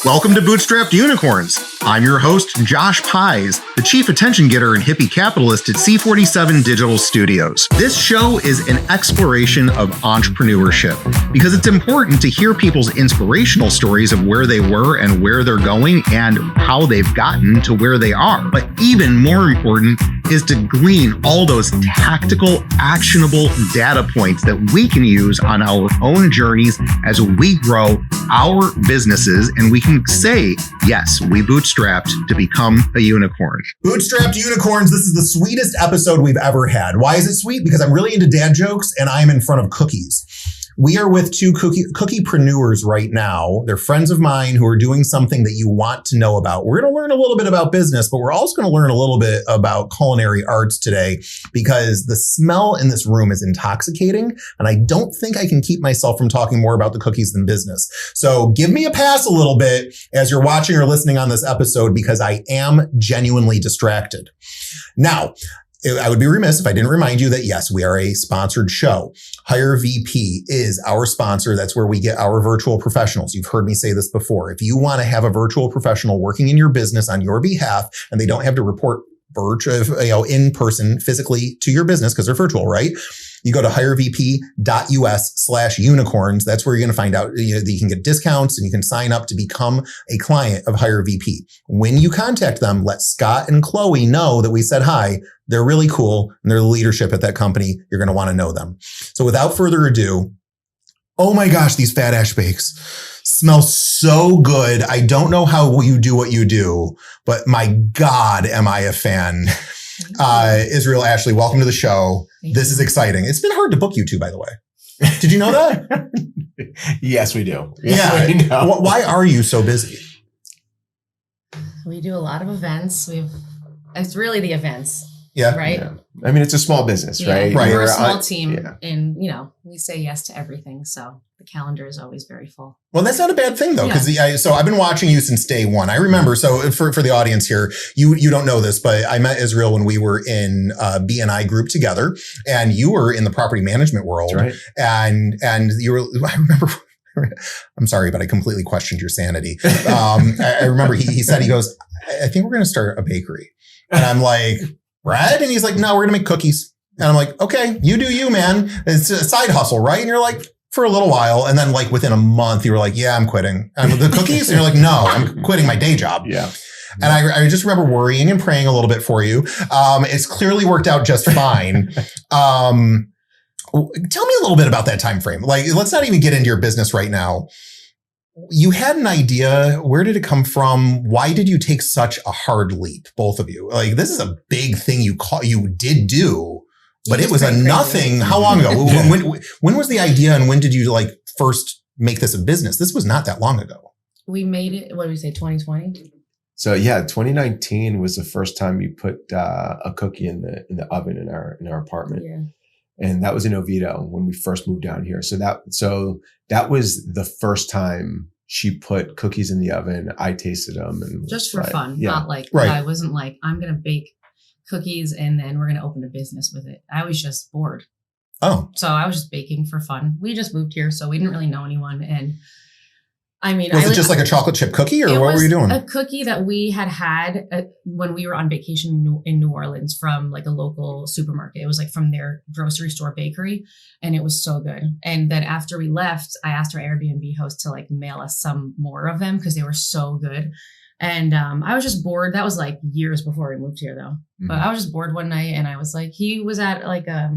Welcome to Bootstrapped Unicorns. I'm your host, Josh Pies, the chief attention getter and hippie capitalist at C47 Digital Studios. This show is an exploration of entrepreneurship because it's important to hear people's inspirational stories of where they were and where they're going and how they've gotten to where they are. But even more important is to glean all those tactical, actionable data points that we can use on our own journeys as we grow our businesses, and we can say, yes, we bootstrapped to become a unicorn. Bootstrapped Unicorns, this is the sweetest episode we've ever had. Why is it sweet? Because I'm really into dad jokes and I'm in front of cookies. We are with two Cookie-preneurs right now. They're friends of mine who are doing something that you want to know about. We're going to learn a little bit about business, but we're also going to learn a little bit about culinary arts today because the smell in this room is intoxicating, and I don't think I can keep myself from talking more about the cookies than business. So give me a pass a little bit as you're watching or listening on this episode because I am genuinely distracted. Now, I would be remiss if I didn't remind you that, yes, we are a sponsored show. Hire VP is our sponsor. That's where we get our virtual professionals. You've heard me say this before. If you want to have a virtual professional working in your business on your behalf, and they don't have to report in person physically to your business because they're virtual, right? You go to hirevp.us/unicorns. That's where you're going to find out that you can get discounts and you can sign up to become a client of HireVP. When you contact them, let Scott and Chloe know that we said hi. They're really cool and they're the leadership at that company. You're going to want to know them. So without further ado, oh my gosh, these Phat Ash Bakes smell so good. I don't know how you do what you do, but my God, am I a fan. Israel, Ashley, welcome to the show. This is exciting. It's been hard to book you two, by the way. Did you know that? Yes, we do. Yes, we know. Why are you so busy? We do a lot of events. It's really the events. Yeah. Right. Yeah. I mean, it's a small business, right? Right. We're a small team and, we say yes to everything. So the calendar is always very full. Well, that's not a bad thing though. So I've been watching you since day one. I remember. So for the audience here, you don't know this, but I met Israel when we were in B&I group together and you were in the property management world. That's right. And you were, I remember, I'm sorry, but I completely questioned your sanity. I remember he said, he goes, I think we're going to start a bakery. And I'm like, Brad? And he's like, no, we're going to make cookies. And I'm like, okay, you do you, man. It's a side hustle, right? And you're like, for a little while. And then like within a month, you were like, yeah, I'm quitting. And the cookies? And you're like, no, I'm quitting my day job. Yeah. And I just remember worrying and praying a little bit for you. It's clearly worked out just fine. Tell me a little bit about that time frame. Like, let's not even get into your business right now. You had an idea. Where did it come from? Why did you take such a hard leap, both of you? Like, this is a big thing you did do, but it was a nothing. How long ago? When was the idea and when did you like first make this a business? This was not that long ago. We made it, what did we say, 2020? So yeah, 2019 was the first time you put a cookie in the oven in our apartment. Yeah. And that was in Oviedo when we first moved down here. So that was the first time she put cookies in the oven. I tasted them and just for fun, yeah. not like right. I wasn't like I'm going to bake cookies and then we're going to open a business with it. I was just bored. Oh, so I was just baking for fun. We just moved here, so we didn't really know anyone. And I mean, was it just like a chocolate chip cookie, or what were you doing? A cookie that we had when we were on vacation in New Orleans from like a local supermarket. It was like from their grocery store bakery, and it was so good. And then after we left, I asked our Airbnb host to like mail us some more of them because they were so good. And I was just bored. That was like years before we moved here, though. Mm-hmm. But I was just bored one night, and I was like, he was at like a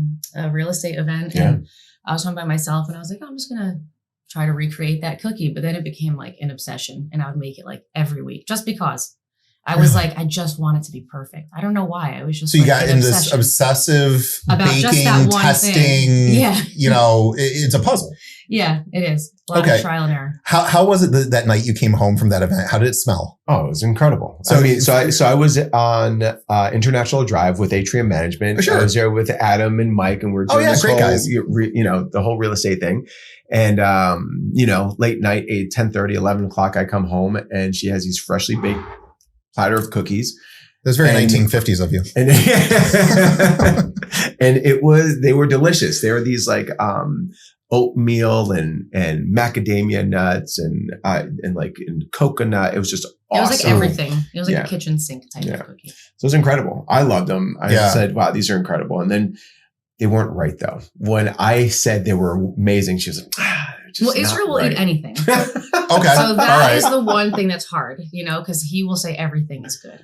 real estate event, and I was home by myself, and I was like, oh, I'm just gonna try to recreate that cookie. But then it became like an obsession, and I would make it like every week just because I was like, I just want it to be perfect. I don't know why. I was just so you got in this obsessive baking, testing. Yeah. It's a puzzle. Yeah, it is. A lot of trial and error. How was it that night you came home from that event? How did it smell? Oh, it was incredible. So I was on International Drive with Atrium Management. Sure. I was there with Adam and Mike, and we're doing this great whole, guys. The whole real estate thing. And, late night, 10:30, 11 o'clock, I come home and she has these freshly baked platter of cookies. That's very 1950s of you. And they were delicious. They were these like, oatmeal and macadamia nuts and coconut. It was just awesome. It was like everything. It was like a kitchen sink type of cookie. So it was incredible. I loved them. I said, wow, these are incredible. And then they weren't right though. When I said they were amazing, she was like, well, Israel will eat anything. Okay. So that is the one thing that's hard, because he will say everything is good.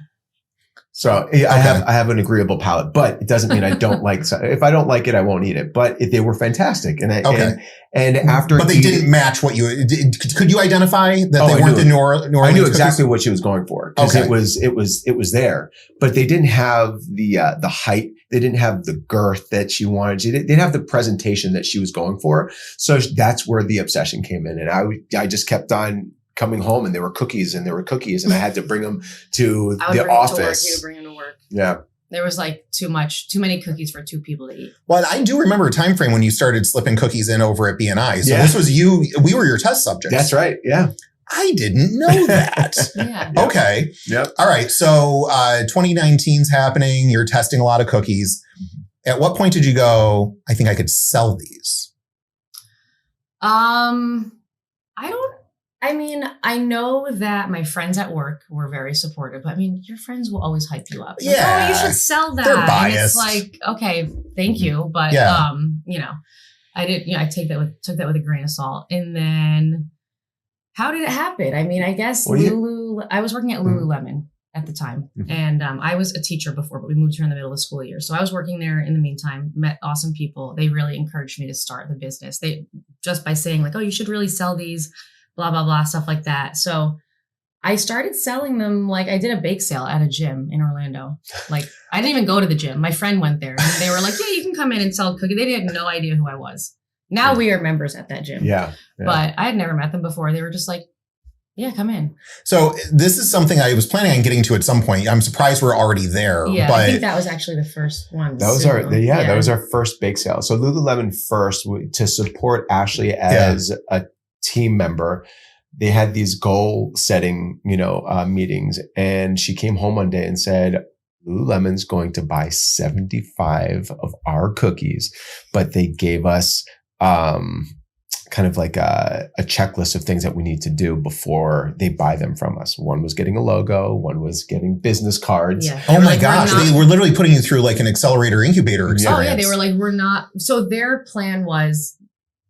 So I have an agreeable palate, but it doesn't mean I don't like. If I don't like it, I won't eat it. But they were fantastic, and after, but they didn't match what you did. Could you identify that they weren't the New Orleans? I knew exactly what she was going for because it was there, but they didn't have the height. They didn't have the girth that she wanted. They didn't have the presentation that she was going for. So that's where the obsession came in, and I just kept on coming home, and there were cookies, and I had to bring them to the office. You to bring them to work. Yeah. There was like too many cookies for two people to eat. Well, I do remember a time frame when you started slipping cookies in over at BNI. So this was we were your test subjects. That's right. Yeah. I didn't know that. Yeah. Okay. Yep. All right. So 2019's happening. You're testing a lot of cookies. At what point did you go, I think I could sell these? I know that my friends at work were very supportive. Your friends will always hype you up. Yeah. Like, oh, you should sell that. They're biased. And it's like, okay, thank you. But, I did, I took that with a grain of salt. And then how did it happen? I guess I was working at Lululemon at the time. Mm-hmm. And I was a teacher before, but we moved here in the middle of the school year. So I was working there in the meantime, met awesome people. They really encouraged me to start the business. They just by saying like, oh, you should really sell these, blah, blah, blah, stuff like that. So I started selling them. Like I did a bake sale at a gym in Orlando. Like I didn't even go to the gym. My friend went there and they were like, yeah, you can come in and sell cookies. They had no idea who I was. Now we are members at that gym. Yeah. But I had never met them before. They were just like, yeah, come in. So this is something I was planning on getting to at some point. I'm surprised we're already there. Yeah, but I think that was actually the first one. That was our first bake sale. So Lululemon first, to support Ashley as a team member, they had these goal setting, meetings. And she came home one day and said, Lululemon's going to buy 75 of our cookies, but they gave us kind of like a checklist of things that we need to do before they buy them from us. One was getting a logo. One was getting business cards. Yeah. Oh my gosh. They were literally putting you through like an accelerator incubator experience. Oh yeah. They were like, we're not. So their plan was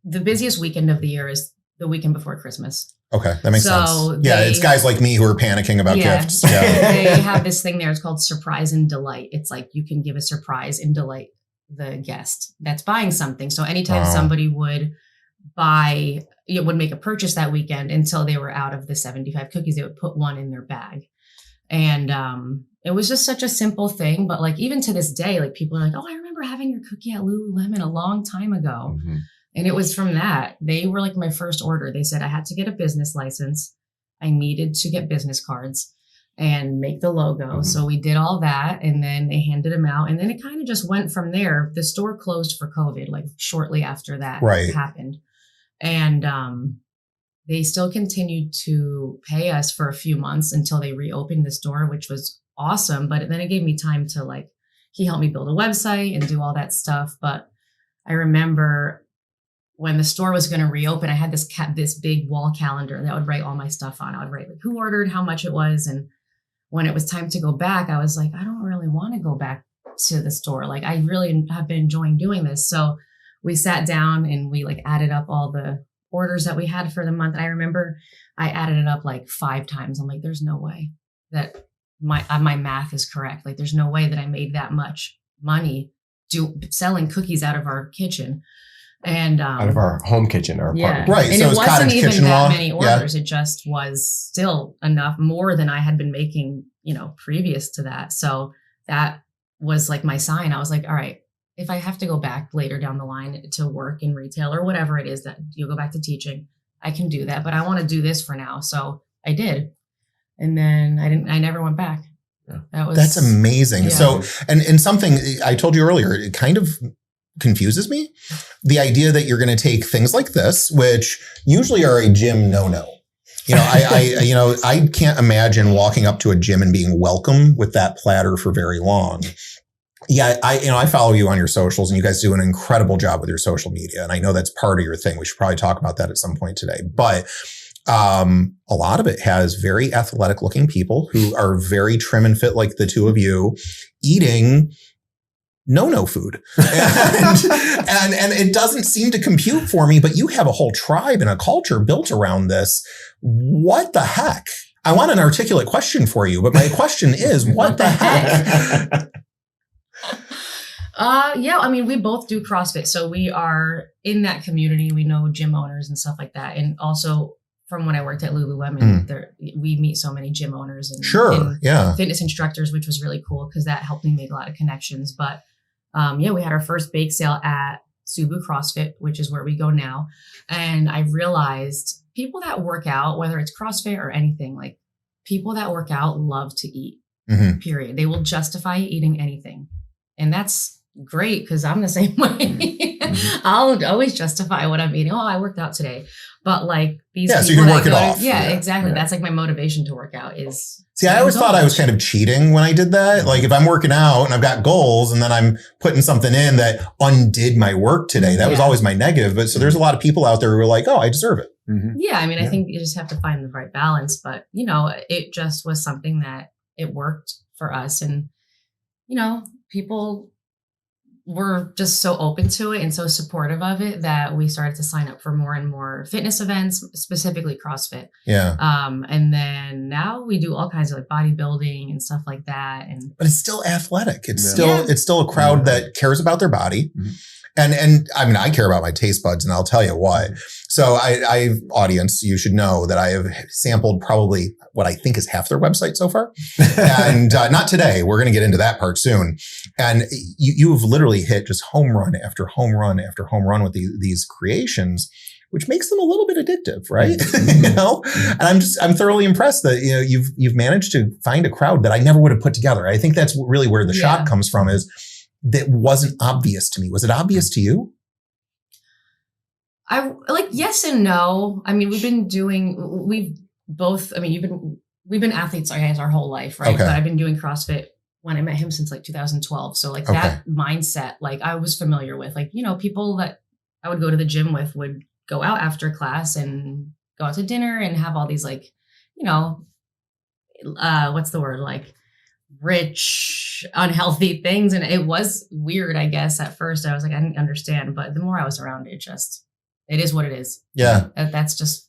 the busiest weekend of the year is the weekend before Christmas. Okay. That makes sense. Yeah. It's guys like me who are panicking about gifts. Yeah. They have this thing there. It's called surprise and delight. It's like you can give a surprise and delight the guest that's buying something. So anytime somebody would make a purchase that weekend until they were out of the 75 cookies, they would put one in their bag. And it was just such a simple thing. But like even to this day, like people are like, oh, I remember having your cookie at Lululemon a long time ago. Mm-hmm. And it was from that. They were like my first order. They said I had to get a business license. I needed to get business cards and make the logo. Mm-hmm. So we did all that and then they handed them out. And then it kind of just went from there. The store closed for COVID, like shortly after that happened. And they still continued to pay us for a few months until they reopened the store, which was awesome. But then it gave me time to he helped me build a website and do all that stuff. But I remember when the store was going to reopen, I had this big wall calendar that I would write all my stuff on. I would write like who ordered, how much it was. And when it was time to go back, I was like, I don't really want to go back to the store. Like I really have been enjoying doing this. So we sat down and we added up all the orders that we had for the month. And I remember I added it up 5 times. I'm like, there's no way that my math is correct. Like there's no way that I made that much money selling cookies out of our kitchen. And out of our home kitchen, our apartment. Right. And so it wasn't even that many orders. Yeah. It just was still enough, more than I had been making, previous to that. So that was my sign. I was like, all right, if I have to go back later down the line to work in retail or whatever it is that you go back to teaching, I can do that. But I want to do this for now. So I did. And then I never went back. Yeah. That's amazing. Yeah. So, and something I told you earlier, it kind of confuses me. The idea that you're going to take things like this, which usually are a gym no-no. I can't imagine walking up to a gym and being welcome with that platter for very long. Yeah, I follow you on your socials, and you guys do an incredible job with your social media. And I know that's part of your thing. We should probably talk about that at some point today. But a lot of it has very athletic looking people who are very trim and fit, like the two of you, eating no food. And it doesn't seem to compute for me, but you have a whole tribe and a culture built around this. What the heck? I want an articulate question for you, but my question is, what the heck? Yeah, I mean, we both do CrossFit. So we are in that community. We know gym owners and stuff like that. And also from when I worked at Lululemon, we meet so many gym owners and fitness instructors, which was really cool because that helped me make a lot of connections. But we had our first bake sale at Subu CrossFit, which is where we go now. And I realized people that work out, whether it's CrossFit or anything, like people that work out love to eat, period. They will justify eating anything. And that's great because I'm the same way. I'll always justify what I'm eating. Oh, I worked out today. But like these people so you can work it off. Yeah, exactly. Yeah. That's like my motivation to work out is. See, I always thought I was kind of cheating when I did that. Like if I'm working out and I've got goals and then I'm putting something in that undid my work today, that was always my negative. But so there's a lot of people out there who are like, oh, I deserve it. Yeah. I mean, I think you just have to find the right balance, but it just was something that it worked for us. And, people were just so open to it and so supportive of it that we started to sign up for more and more fitness events, specifically CrossFit. Yeah. And then now we do all kinds of like bodybuilding and stuff like that. But it's still athletic. It's still a crowd that cares about their body. And I mean, I care about my taste buds, and I'll tell you what. So I audience, you should know that I have sampled probably what I think is half their website so far. And not today. We're going to get into that part soon. And you've literally hit just home run after home run after home run with these creations, which makes them a little bit addictive, right? And I'm thoroughly impressed that you've managed to find a crowd that I never would have put together. I think that's really where the shock comes from, is that wasn't obvious to me. Was it obvious to you? Yes and no. I mean, we've been athletes, I guess, our whole life, right? Okay. But I've been doing CrossFit when I met him since like 2012. So like that mindset, like I was familiar with, like, people that I would go to the gym with would go out after class and go out to dinner and have all these like, what's the word? Like rich, unhealthy things. And it was weird, I guess, at first. I was like, I didn't understand. But the more I was around it, it is what it is. Yeah. That's just,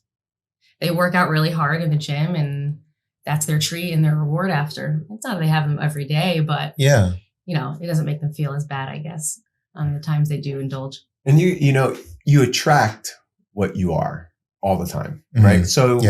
they work out really hard in the gym and that's their treat and their reward after. It's not that they have them every day, but it doesn't make them feel as bad, I guess, on the times they do indulge. And you attract what you are all the time, right? So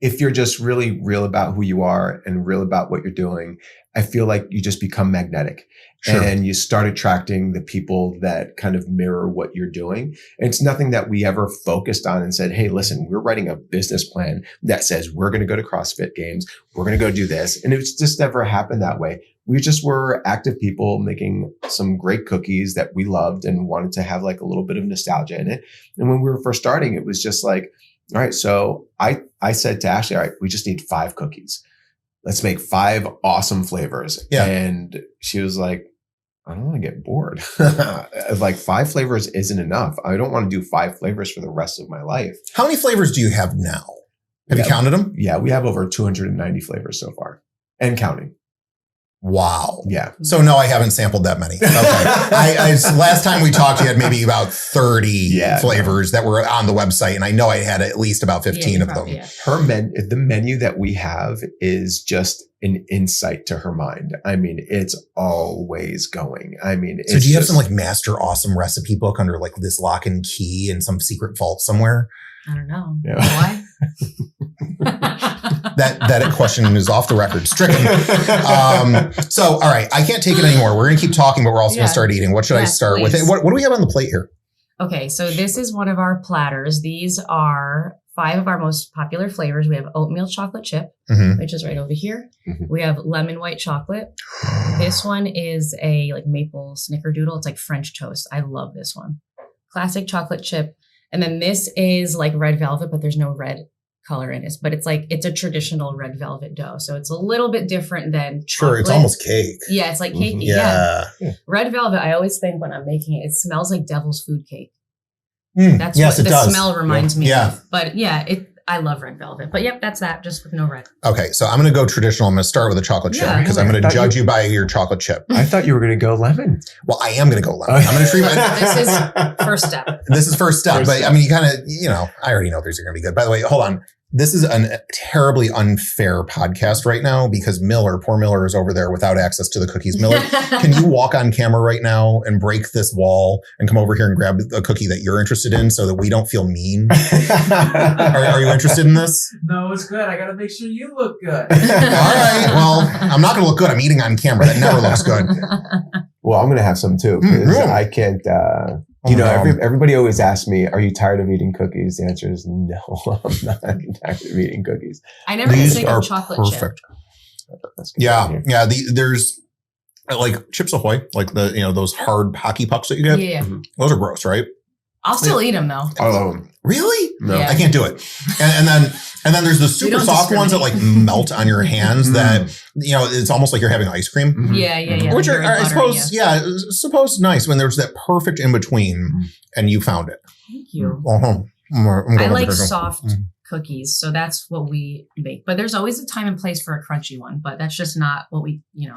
if you're just really real about who you are and real about what you're doing, I feel like you just become magnetic. Sure. And you start attracting the people that kind of mirror what you're doing. And it's nothing that we ever focused on and said, hey, listen, we're writing a business plan that says we're going to go to CrossFit games. We're going to go do this. And it's just never happened that way. We just were active people making some great cookies that we loved and wanted to have like a little bit of nostalgia in it. And when we were first starting, it was just like, all right, so I said to Ashley, all right, we just need 5 cookies. Let's make 5 awesome flavors. Yeah. And she was like, I don't want to get bored. Like 5 flavors isn't enough. I don't want to do 5 flavors for the rest of my life. How many flavors do you have now? Have you counted them? Yeah, we have over 290 flavors so far and counting. Wow. Yeah. So no, I haven't sampled that many. Okay. Last time we talked, you had maybe about 30 flavors that were on the website. And I know I had at least about 15 of them. Yeah. The menu that we have is just an insight to her mind. I mean, it's always going. I mean, so do you have some like master awesome recipe book under like this lock and key in some secret vault somewhere? I don't know. Yeah. Why? That question is off the record, stricken. So, all right, I can't take it anymore. We're going to keep talking, but we're also going to start eating. What should I start with? What do we have on the plate here? Okay, so this is one of our platters. These are 5 of our most popular flavors. We have oatmeal chocolate chip, which is right over here. We have lemon white chocolate. This one is a like maple snickerdoodle. It's like French toast. I love this one. Classic chocolate chip. And then this is like red velvet, but there's no red color it is, but it's a traditional red velvet dough. So it's a little bit different than chocolate. Sure, it's almost cake. Yeah, it's like cakey. Yeah. Red velvet, I always think when I'm making it smells like devil's food cake. That's yes, what it the does. smell reminds me Yeah. of. But yeah, I love red velvet. But yep, that's that, just with no red. Okay, so I'm going to go traditional. I'm going to start with a chocolate chip Yeah, because really? I'm going I to thought judge you by your chocolate chip. I thought you were going to go lemon. Well, I am going to go lemon. I'm going to treat my... This is first step. This is first step. First But step. I mean, you kind of, I already know these are going to be good. By the way, hold on. This is a terribly unfair podcast right now because poor Miller is over there without access to the cookies. Miller, can you walk on camera right now and break this wall and come over here and grab a cookie that you're interested in so that we don't feel mean? Are you interested in this? No, it's good. I got to make sure you look good. All right. Well, I'm not going to look good. I'm eating on camera. That never looks good. Well, I'm going to have some too because I can't. Everybody always asks me, "Are you tired of eating cookies?" The answer is no. I'm not tired of eating cookies. I never These think are of chocolate perfect. chip. That's good. Yeah. There's like Chips Ahoy, like those hard hockey pucks that you get. Yeah. Those are gross, right? I'll still eat them though. I love them. Really? No. Yeah. I can't do it. And then there's the super don't soft ones that like melt on your hands that, it's almost like you're having ice cream. Mhm. Yeah. Which like are, very I buttery, suppose, suppose nice when there's that perfect in between and you found it. Thank you. Uh-huh. I like soft cookies, so that's what we make. But there's always a time and place for a crunchy one, but that's just not what we, Yeah,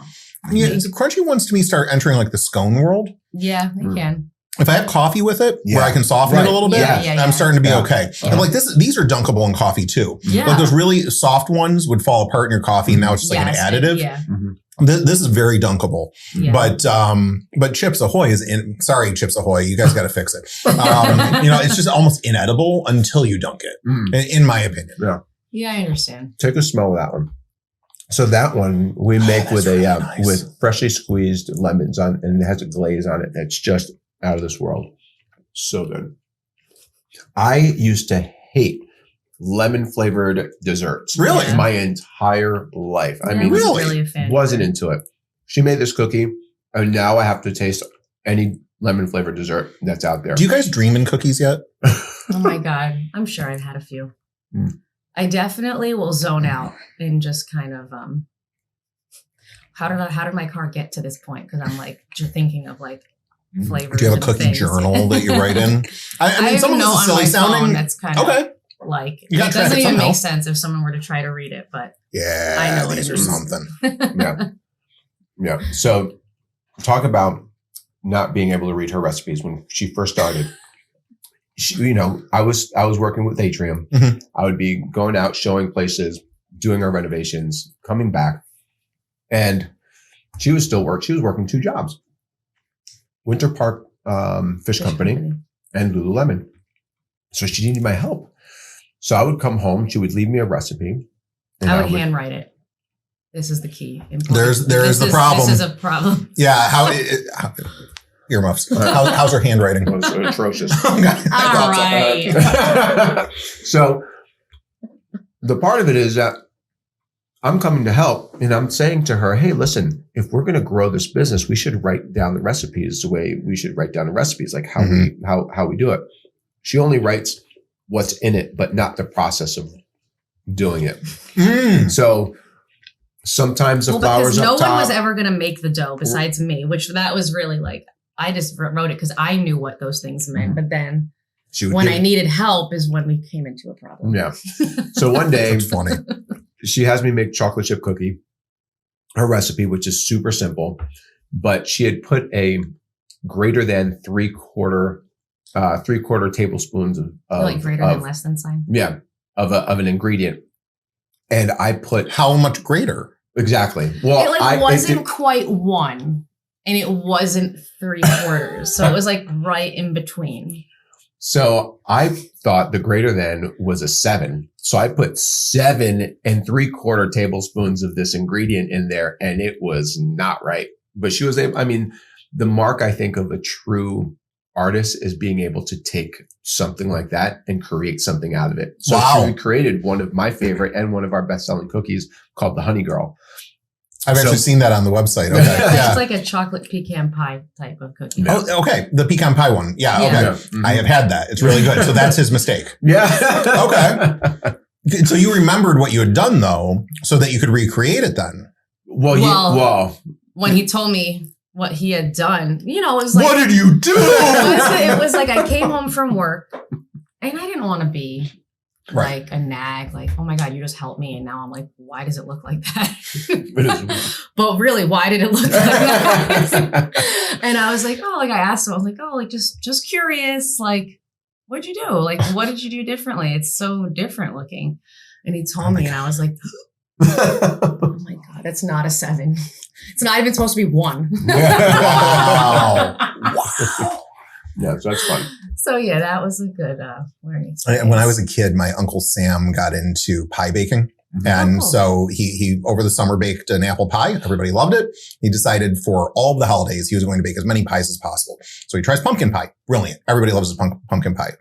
the crunchy ones to me start entering like the scone world. Yeah, they can. If I have coffee with it, where I can soften it a little bit, Yeah. I'm starting to be Yeah. okay. Yeah. And like these are dunkable in coffee too. Yeah. Like those really soft ones would fall apart in your coffee, and now it's just like an additive. Yeah. This is very dunkable. Yeah. But Chips Ahoy is sorry, Chips Ahoy, you guys got to fix it. It's just almost inedible until you dunk it, in my opinion. Yeah, I understand. Take a smell of that one. So that one we make with really nice. with freshly squeezed lemons on, and it has a glaze on it that's just out of this world. So good. I used to hate lemon flavored desserts. Really? Yeah. My entire life. I Yeah, mean, I wasn't really? really a fan. wasn't into it. She made this cookie, and now I have to taste any lemon flavored dessert that's out there. Do you guys dream in cookies yet? Oh my God. I'm sure I've had a few. I definitely will zone out and just kind of, how did my car get to this point? Because I'm like just thinking of like flavors. Do you have a and cookie things. journal that you write in? I mean, have some of a this note is on silly my sounding. phone that's kind of Okay. like, You it gotta track doesn't it even somehow. make sense if someone were to try to read it, but Yeah, I know what these it are means. something. Yeah. So talk about not being able to read her recipes when she first started. I was working with Atrium. Mhm. I would be going out, showing places, doing our renovations, coming back. And she was working 2 jobs. Winter Park Fish Company and Lululemon. So she needed my help. So I would come home, she would leave me a recipe. And I would handwrite it. This is the key. There is the problem. This is a problem. Yeah, earmuffs. How's her handwriting? It was atrocious. All right. So the part of it is that I'm coming to help, and I'm saying to her, hey, listen, if we're going to grow this business, we should write down the recipes the way we should write down the recipes, like how we do it. She only writes what's in it, but not the process of doing it. So sometimes the flour's because up no top. one was ever going to make the dough besides me, which that was really like, I just wrote it because I knew what those things meant. But then when I needed help is when we came into a problem. Yeah. So one day, That's funny. she has me make chocolate chip cookie, her recipe, which is super simple, but she had put a greater than 3/4 tablespoons of like greater than less than sign. Yeah. Of an ingredient. And I put How much greater? exactly. Well, It wasn't quite 1 and it wasn't 3/4. So it was like right in between. So I thought the greater than was a 7. So I put 7 3/4 tablespoons of this ingredient in there, and it was not right. But she was able, the mark, I think, of a true artist is being able to take something like that and create something out of it. So she created one of my favorite and one of our best-selling cookies called the Honey Girl. I've actually seen that on the website. Okay. It's like a chocolate pecan pie type of cookie. Yeah. Oh, okay. The pecan pie one. Yeah. Yeah. Okay. Yeah. Mhm. I have had that. It's really good. So that's his mistake. Yeah. Okay. So you remembered what you had done though, so that you could recreate it then. Well, when he told me what he had done, it was like, what did you do? It was like I came home from work and I didn't want to be like a nag, like, oh my God, you just helped me. And now I'm like, why does it look like that? But really, why did it look like that? And I was like, I asked him, I was like, just curious, like, what'd you do? Like, what did you do differently? It's so different looking. And he told me, and I was like, oh my God, that's not a 7. It's not even supposed to be 1. Wow. Yeah, so that's fun. So yeah, that was a good learning experience. When I was a kid, my Uncle Sam got into pie baking. And so he over the summer baked an apple pie. Everybody loved it. He decided for all of the holidays, he was going to bake as many pies as possible. So he tries pumpkin pie. Brilliant. Everybody loves his pumpkin pie.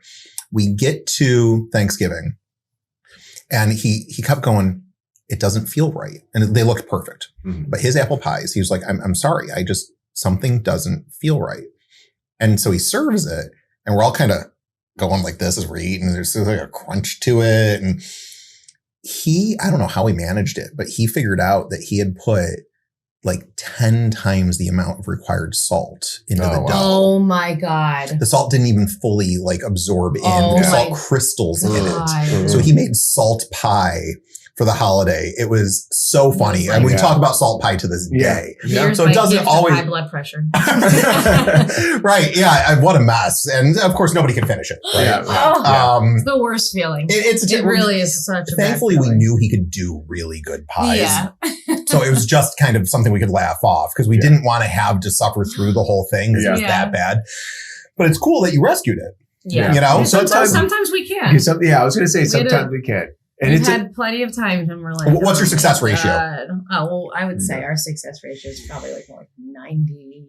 We get to Thanksgiving and he kept going, it doesn't feel right. And they looked perfect. Mm-hmm. But his apple pies, he was like, I'm sorry. Something doesn't feel right. And so he serves it and we're all kind of going like this as we're eating. There's like a crunch to it. And I don't know how he managed it, but he figured out that he had put like 10 times the amount of required salt into the dough. Oh my God. The salt didn't even fully like absorb in. There's salt crystals in it. So he made salt pie for the holiday. It was so funny. And we talk about salt pie to this day. Yeah. So it doesn't always high blood pressure. Right. Yeah. What a mess. And of course nobody can finish it. Right? It's the worst feeling. It really is such a thankfully bad feeling. we knew he could do really good pies. Yeah. So it was just kind of something we could laugh off because we didn't want to have to suffer through the whole thing because it was that bad. But it's cool that you rescued it. Yeah. You know? Sometimes we can. I was going to say sometimes we can. And we've had plenty of times when we're like, what's your success ratio? I would say our success ratio is probably like more like 99%.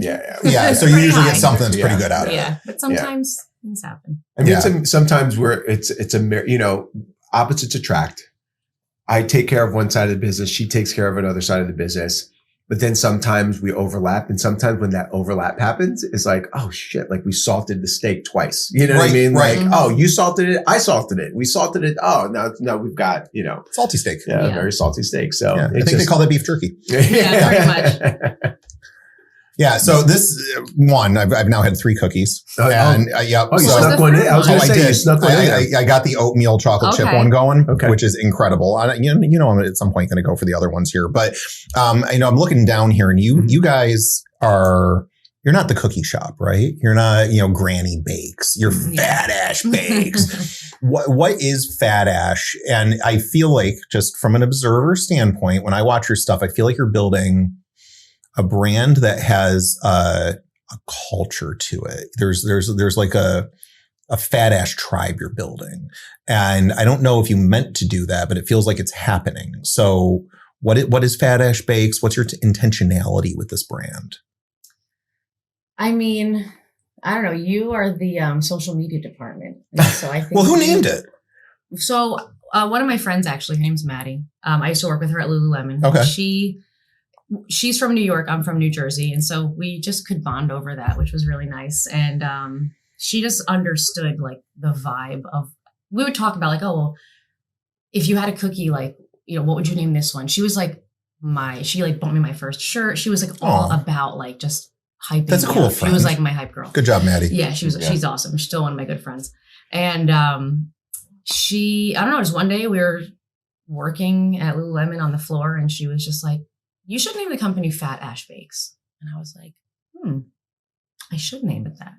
Yeah. So you usually get something that's pretty good out of it. Yeah. But sometimes things happen. I mean, sometimes where it's opposites attract. I take care of one side of the business. She takes care of another side of the business. But then sometimes we overlap. And sometimes when that overlap happens, it's like, oh shit, like we salted the steak twice. You know what I mean? Right. Like, oh, you salted it. I salted it. We salted it. Oh, now we've got, salty steak. Yeah, very salty steak. So I think they call that beef jerky. Yeah, pretty much. Yeah. So this one, I've now had 3 cookies. You snuck one in. I was going to say, you snuck one in. I got the oatmeal chocolate chip one going, okay, which is incredible. I'm at some point going to go for the other ones here, but I'm looking down here, and you guys you're not the cookie shop, right? You're not, Granny Bakes. You're Phat Ash Bakes. What is Phat Ash? And I feel like, just from an observer standpoint, when I watch your stuff, I feel like you're building a brand that has a culture to it. There's like a Phat Ash tribe you're building. And I don't know if you meant to do that, but it feels like it's happening. So what is Phat Ash Bakes? What's your intentionality with this brand? I mean, I don't know. You are the social media department. So I think well, who named it? So one of my friends, actually, her name's Maddie. I used to work with her at Lululemon. Okay. She's from New York. I'm from New Jersey. And so we just could bond over that, which was really nice. And she just understood like the vibe of, we would talk about like, oh, well, if you had a cookie, like, what would you name this one? She was like she like bought me my first shirt. She was like all about like just hyping. That's a cool friend. She was like my hype girl. Good job, Maddie. Yeah, she's awesome. She's still one of my good friends. And I don't know, just one day we were working at Lululemon on the floor and she was just like, you should name the company Phat Ash Bakes. And I was like, I should name it that.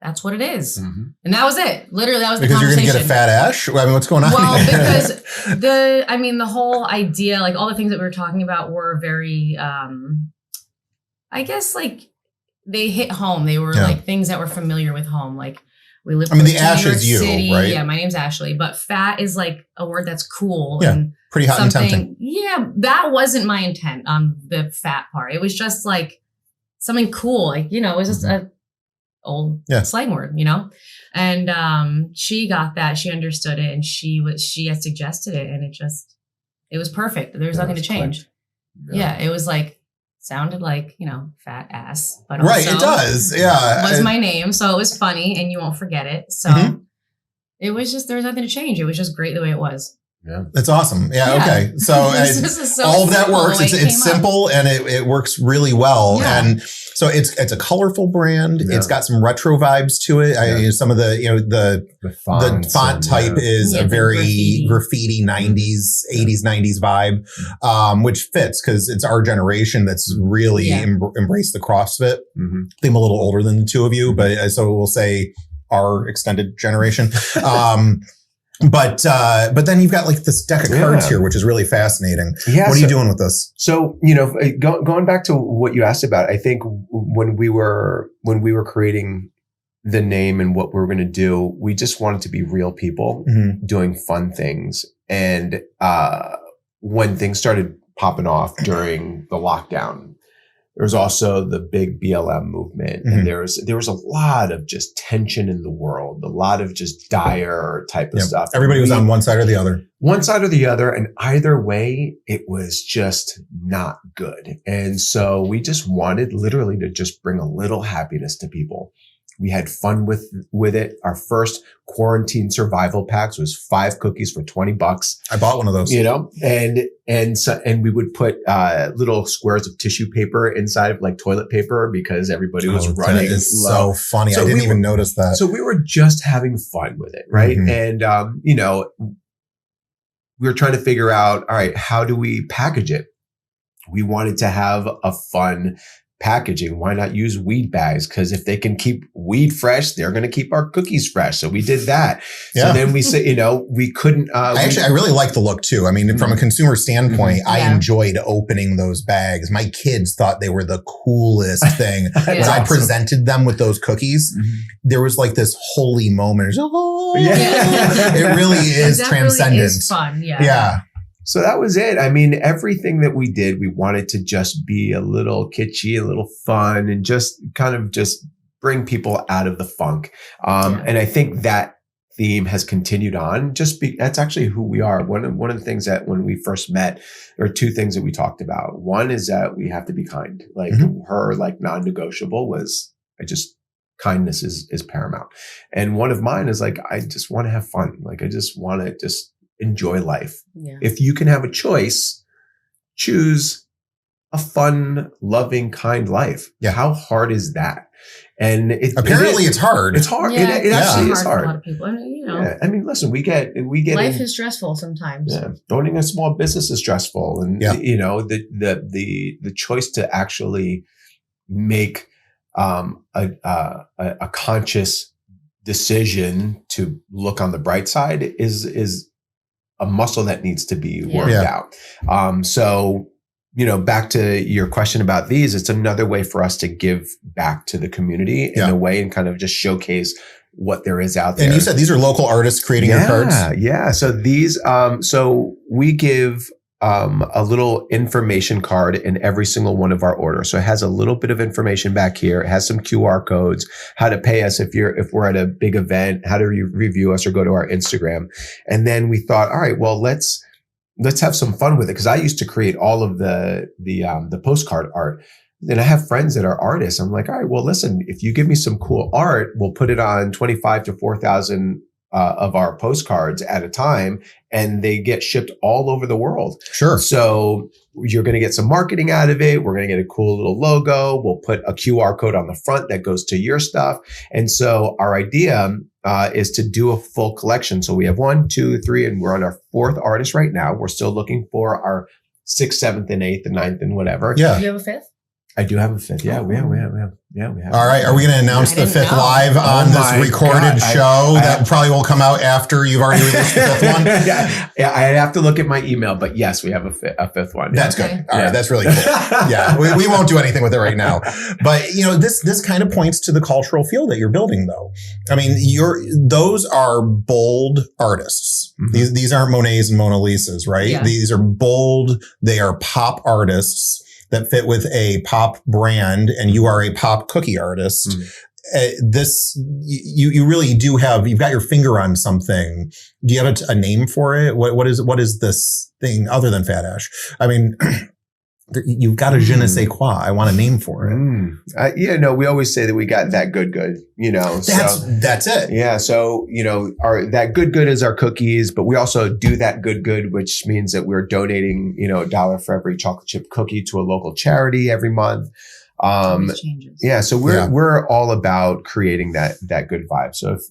That's what it is. Mm-hmm. And that was it. Literally, that was the conversation. Because you're going to get a Phat Ash? I mean, what's going on? Well, because the whole idea, like all the things that we were talking about were very, I guess like they hit home. They were like things that were familiar with home. Like we lived the Ash is you, City. right? Yeah, my name's Ashley. But fat is like a word that's cool. Yeah, and pretty hot and tempting. Yeah, that wasn't my intent on the fat part. It was just like something cool. Like, it was just a old slang word, And she got that. She understood it. And she had suggested it. And it was perfect. There was nothing to change. Yeah, it was like, sounded like, fat ass, but right, it does. Yeah. Was my name. So it was funny and you won't forget it. So It was just, there was nothing to change. It was just great the way it was. Yeah. That's awesome. Yeah. Okay. So, all of that works. It's simple and it works really well. Yeah. And so it's a colorful brand. Yeah. It's got some retro vibes to it. Yeah. Some of the, the font type is a very graffiti 90s, 80s, 90s vibe, which fits because it's our generation that's really embraced the CrossFit. Mm-hmm. I think I'm a little older than the two of you, but so we'll say our extended generation. But then you've got like this deck of cards here, which is really fascinating. Yeah, what are you doing with this? So, going back to what you asked about, I think when we were creating the name and what we were going to do, we just wanted to be real people doing fun things. And when things started popping off during the lockdown, there was also the big BLM movement, and there was a lot of just tension in the world, a lot of just dire type of stuff. Everybody was on one side or the other. One side or the other, and either way, it was just not good. And so we just wanted literally to just bring a little happiness to people. We had fun with it. Our first quarantine survival packs was 5 cookies for $20. I bought one of those. And we would put little squares of tissue paper inside of like toilet paper because everybody was running. That is so funny. So I didn't even notice that. So we were just having fun with it, right? Mm-hmm. And we were trying to figure out, all right, how do we package it? We wanted to have a fun packaging. Why not use weed bags? Because if they can keep weed fresh, they're going to keep our cookies fresh. So we did that. Yeah. So then we said, we couldn't. I really like the look too. I mean, from a consumer standpoint, I enjoyed opening those bags. My kids thought they were the coolest thing. When I presented them with those cookies, there was like this holy moment. It really is transcendent. Really is fun. Yeah. So that was it. I mean, everything that we did, we wanted to just be a little kitschy, a little fun, and just kind of just bring people out of the funk. And I think that theme has continued on. That's actually who we are. One of the things that when we first met, there are 2 things that we talked about. One is that we have to be kind. Like her, like non-negotiable was kindness is paramount. And one of mine is like, I just want to have fun. Like, I just want to enjoy life. Yeah. If you can have a choice, choose a fun, loving, kind life. Yeah. How hard is that? And apparently it's hard. It's hard. Yeah, it actually is hard. For a lot of people. I mean, listen, we get life is stressful sometimes. Yeah. Owning a small business is stressful. And the choice to actually make a conscious decision to look on the bright side is a muscle that needs to be worked out. So, back to your question about these, it's another way for us to give back to the community in a way and kind of just showcase what there is out there. And you said these are local artists creating your cards? Yeah. So these, so we give a little information card in every single one of our orders. So it has a little bit of information back here. It has some QR codes, how to pay us if we're at a big event, how to review us or go to our Instagram. And then we thought, all right, well, let's have some fun with it. Cause I used to create all of the postcard art. And I have friends that are artists. I'm like, all right, well, listen, if you give me some cool art, we'll put it on 25 to 4,000 of our postcards at a time, and they get shipped all over the world. Sure. So you're going to get some marketing out of it. We're going to get a cool little logo. We'll put a QR code on the front that goes to your stuff. And so our idea is to do a full collection. So we have 1, 2, 3, and we're on our 4th artist right now. We're still looking for our 6th, 7th, and 8th, and 9th, and whatever. Yeah. Do you have a 5th? I do have a 5th. Yeah, we have. All right. Are we going to announce the 5th live on this recorded show that probably will come out after you've already released the 5th one? Yeah, I have to look at my email, but yes, we have a 5th one. That's good. All right. That's really cool. Yeah. We won't do anything with it right now. But, this kind of points to the cultural feel that you're building, though. I mean, those are bold artists. Mm-hmm. These aren't Monets and Mona Lisas, right? Yeah. These are bold. They are pop artists that fit with a pop brand, and you are a pop cookie artist. You really do you've got your finger on something. Do you have a name for it? What is this thing other than Phat Ash? I mean, You've got a je ne sais quoi. I want a name for it. We always say that we got that good, That's it. Yeah. So, that good is our cookies, but we also do that good, which means that we're donating, $1 for every chocolate chip cookie to a local charity every month. Changes. Yeah. So we're all about creating that good vibe. So if,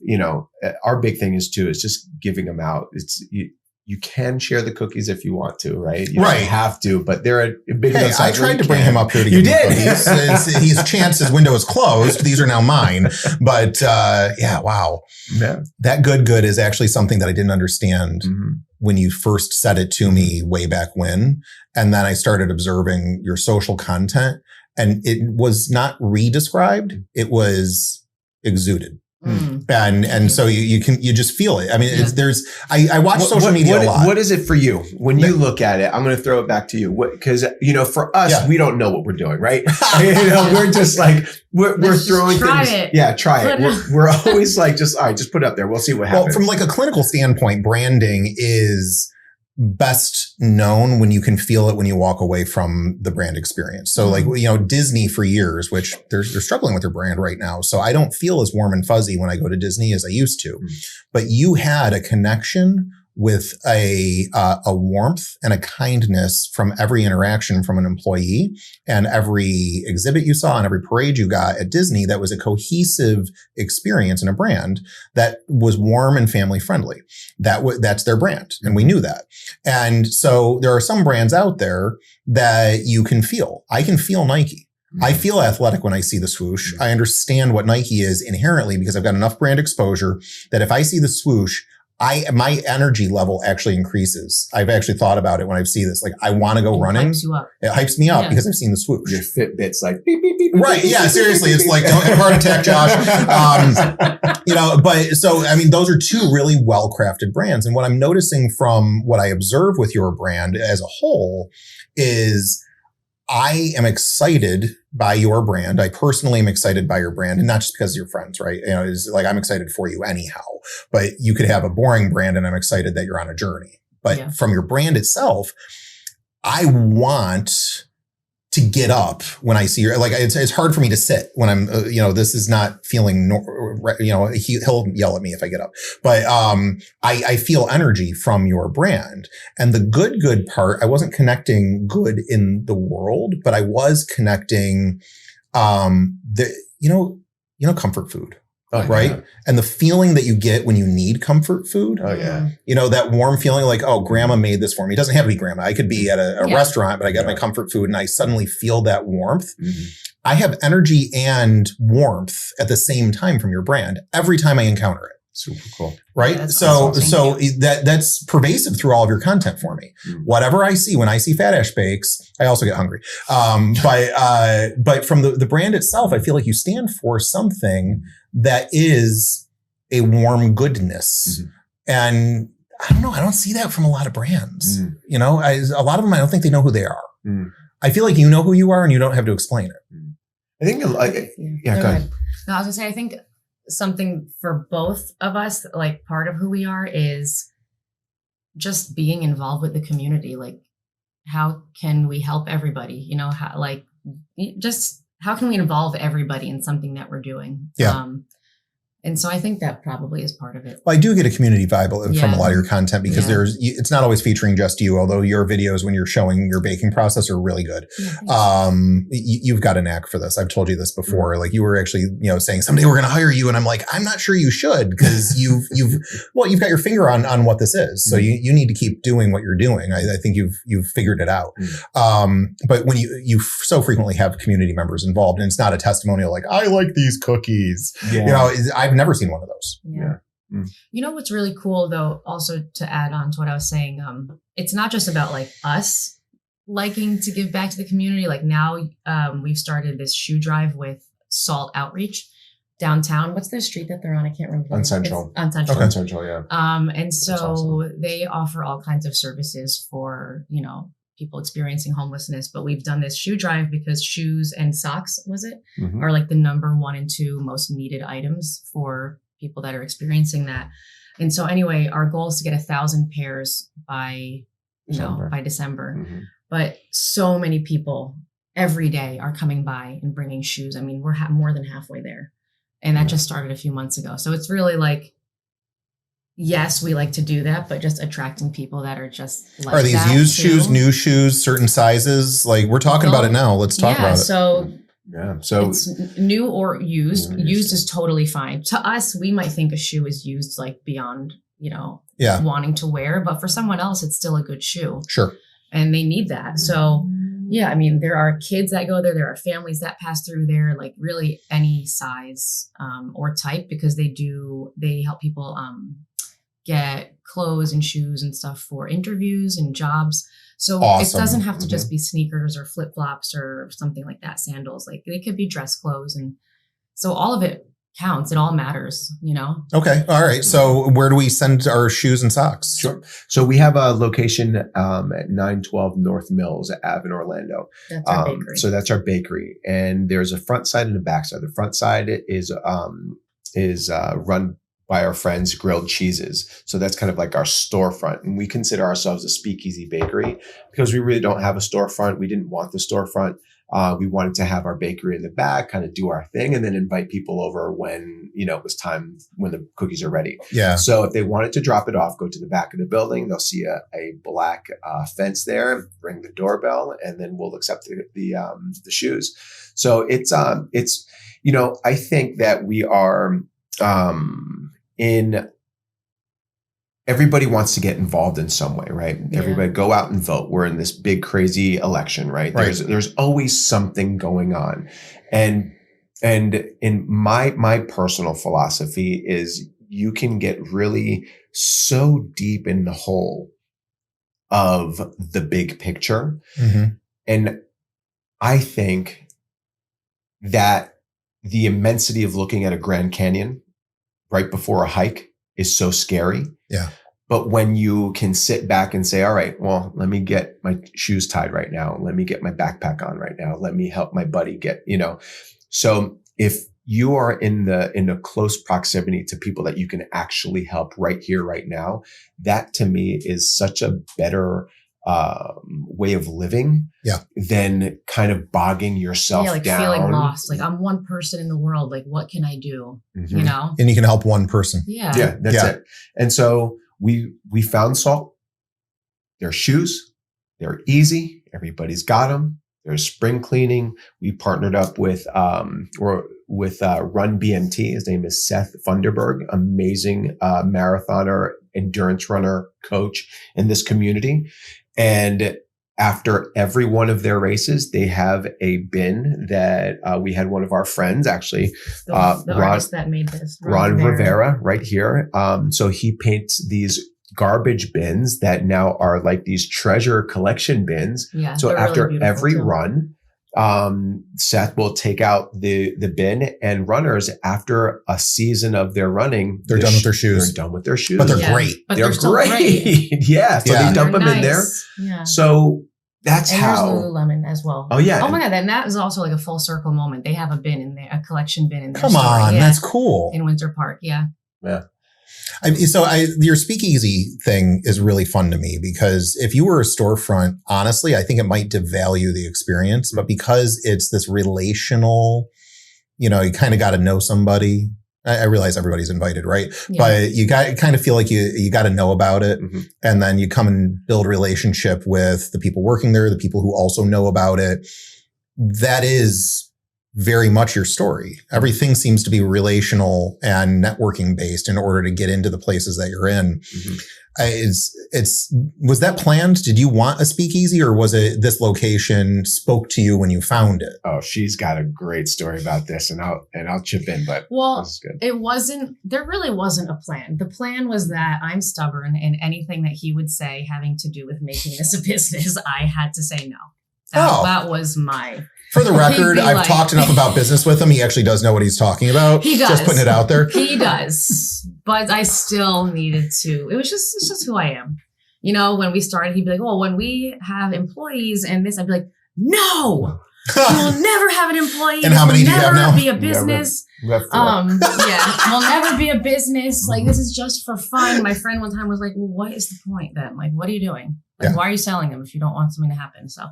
our big thing is just giving them out. You can share the cookies if you want to, right? You don't have to, but they're a big enough size. I tried to bring him up here to give him cookies. His chance, his window is closed. These are now mine. But wow. Yeah. That good is actually something that I didn't understand when you first said it to me way back when. And then I started observing your social content, and it was not re-described. It was exuded. And so you just feel it. I mean, I watch social media a lot. What is it for you when you look at it? I'm going to throw it back to you because for us, we don't know what we're doing, right? We're just like we're throwing try things. It. Yeah, try it. We're always like, just all right, just put it up there. We'll see what happens. Well, from like a clinical standpoint, branding is best known when you can feel it when you walk away from the brand experience. So like, Disney for years, which they're struggling with their brand right now. So I don't feel as warm and fuzzy when I go to Disney as I used to, but you had a connection with a warmth and a kindness from every interaction from an employee, and every exhibit you saw and every parade you got at Disney. That was a cohesive experience in a brand that was warm and family friendly. That's their brand. And we knew that. And so there are some brands out there that you can feel. I can feel Nike. I feel athletic when I see the swoosh. I understand what Nike is inherently because I've got enough brand exposure that if I see the swoosh, my energy level actually increases. I've actually thought about it when I see this. Like, I want to go running. Hypes you up. It hypes me up because I've seen the swoosh. Your Fitbit's like beep, beep, beep. Right. Yeah. Seriously. It's like, don't have a heart attack, Josh. But so, I mean, those are two really well-crafted brands. And what I'm noticing from what I observe with your brand as a whole is I am excited by your brand. I personally am excited by your brand, and not just because you're friends, right? It's like, I'm excited for you anyhow, but you could have a boring brand and I'm excited that you're on a journey. But from your brand itself, I want to get up when I see your, like, it's hard for me to sit when I'm, this is not feeling, he'll yell at me if I get up, but, I feel energy from your brand. And the good part, I wasn't connecting good in the world, but I was connecting, comfort food. Oh, right. Yeah. And the feeling that you get when you need comfort food. Oh, yeah. That warm feeling like, oh, grandma made this for me. It doesn't have to be grandma. I could be at a restaurant, but I got my comfort food and I suddenly feel that warmth. Mm-hmm. I have energy and warmth at the same time from your brand every time I encounter it. Super cool. Right. Yeah, so that's pervasive through all of your content for me. Mm-hmm. Whatever I see, when I see Phat Ash Bakes, I also get hungry. But from the brand itself, I feel like you stand for something that is a warm goodness. Mm-hmm. And I don't know, I don't see that from a lot of brands. Mm-hmm. A lot of them, I don't think they know who they are. Mm-hmm. I feel like you know who you are and you don't have to explain it. I think, go ahead. No, I was gonna say, I think something for both of us, like part of who we are is just being involved with the community. Like, how can we help everybody? How can we involve everybody in something that we're doing? Yeah. And so I think that probably is part of it. Well, I do get a community vibe from a lot of your content because it's not always featuring just you, although your videos when you're showing your baking process are really good. Yeah, you've got a knack for this. I've told you this before. Like, you were actually, saying someday we're going to hire you. And I'm like, I'm not sure you should, because you've got your finger on what this is. So you need to keep doing what you're doing. I think you've figured it out. But when you so frequently have community members involved, and it's not a testimonial like, I like these cookies, I've never seen one of those. Yeah. What's really cool though, also to add on to what I was saying, it's not just about like us liking to give back to the community. Like, now we've started this shoe drive with Salt Outreach downtown. What's the street that they're on? I can't remember. On Central. On Central. Okay. On Central, yeah. And so awesome. They offer all kinds of services for, people experiencing homelessness, but we've done this shoe drive because shoes and socks, are like the number 1 and 2 most needed items for people that are experiencing that. And so anyway, our goal is to get 1,000 pairs by December. but so many people every day are coming by and bringing shoes. I mean, we're more than halfway there. And that just started a few months ago. So it's really like, yes, we like to do that, but just attracting people that are just like Are these that used too. shoes, new shoes, certain sizes? Like we're talking about it now. Let's talk about it. So So it's new or used. Used. Used is totally fine. To us, we might think a shoe is used like beyond, wanting to wear, but for someone else, it's still a good shoe. Sure. And they need that. So yeah, I mean, there are kids that go there. There are families that pass through there, like really any size or type, because they help people get clothes and shoes and stuff for interviews and jobs. So Awesome. It doesn't have to just be sneakers or flip flops or something like that, sandals. Like they could be dress clothes. And so all of it counts. It all matters, Okay. All right. So where do we send our shoes and socks? Sure. So we have a location at 912 North Mills Ave in Orlando. That's our bakery. So that's our bakery. And there's a front side and a back side. The front side is run by our friends Grilled Cheeses. So that's kind of like our storefront. And we consider ourselves a speakeasy bakery because we really don't have a storefront. We didn't want the storefront. We wanted to have our bakery in the back, kind of do our thing, and then invite people over when, it was time when the cookies are ready. Yeah. So if they wanted to drop it off, go to the back of the building, they'll see a black fence there, ring the doorbell, and then we'll accept the shoes. So it's I think that we are everybody wants to get involved in some way, right? Yeah. Everybody go out and vote. We're in this big, crazy election, right? There's always something going on. And in my personal philosophy is you can get really so deep in the hole of the big picture. Mm-hmm. And I think that the immensity of looking at a Grand Canyon right before a hike is so scary. Yeah. But when you can sit back and say, all right, well, let me get my shoes tied right now. Let me get my backpack on right now. Let me help my buddy get, So if you are in the close proximity to people that you can actually help right here, right now, that to me is such a better way of living than kind of bogging yourself down. Feeling lost. Like I'm one person in the world. Like what can I do? Mm-hmm. And you can help one person. Yeah. Yeah, that's it. And so we found salt. They're shoes. They're easy. Everybody's got them. There's spring cleaning. We partnered up with Run BMT. His name is Seth Funderburg, amazing marathoner, endurance runner, coach in this community. And after every one of their races, they have a bin that we had one of our friends, actually, the artist that made this, Ron Rivera, right here. So he paints these garbage bins that now are like these treasure collection bins. Yeah, so after really every too. run, Seth will take out the bin, and runners after a season of their running, they're done with their shoes. They're done with their shoes, but they're great. But they're still great. Yeah. So they dump them in there. Yeah. So that's and how. There's Lululemon as well. Oh yeah. Oh my God. And that is also like a full circle moment. They have a bin in there, a collection bin in there. Come on. That's cool. In Windsor Park. Yeah. Yeah. Your speakeasy thing is really fun to me because if you were a storefront, honestly, I think it might devalue the experience, but because it's this relational, you kind of got to know somebody. I realize everybody's invited, right? Yeah. But you kind of feel like you got to know about it. Mm-hmm. And then you come and build a relationship with the people working there, the people who also know about it. That is very much your story. Everything seems to be relational and networking based in order to get into the places that you're in. Mm-hmm. Was that planned? Did you want a speakeasy, or was it this location spoke to you when you found it? Oh, she's got a great story about this, and I'll chip in. But this is good. It wasn't. There really wasn't a plan. The plan was that I'm stubborn, and anything that he would say having to do with making this a business, I had to say no. That was my. For the record, I've talked enough about business with him. He actually does know what he's talking about. He does. Just putting it out there. He does. But I still needed to. It's just who I am. When we started, he'd be like, well, when we have employees and this, I'd be like, no, you will never have an employee. And how many do you have now? Be a business. We'll never be a business. Like, this is just for fun. My friend one time was like, well, what is the point then? Like, what are you doing? Like, why are you selling them if you don't want something to happen? So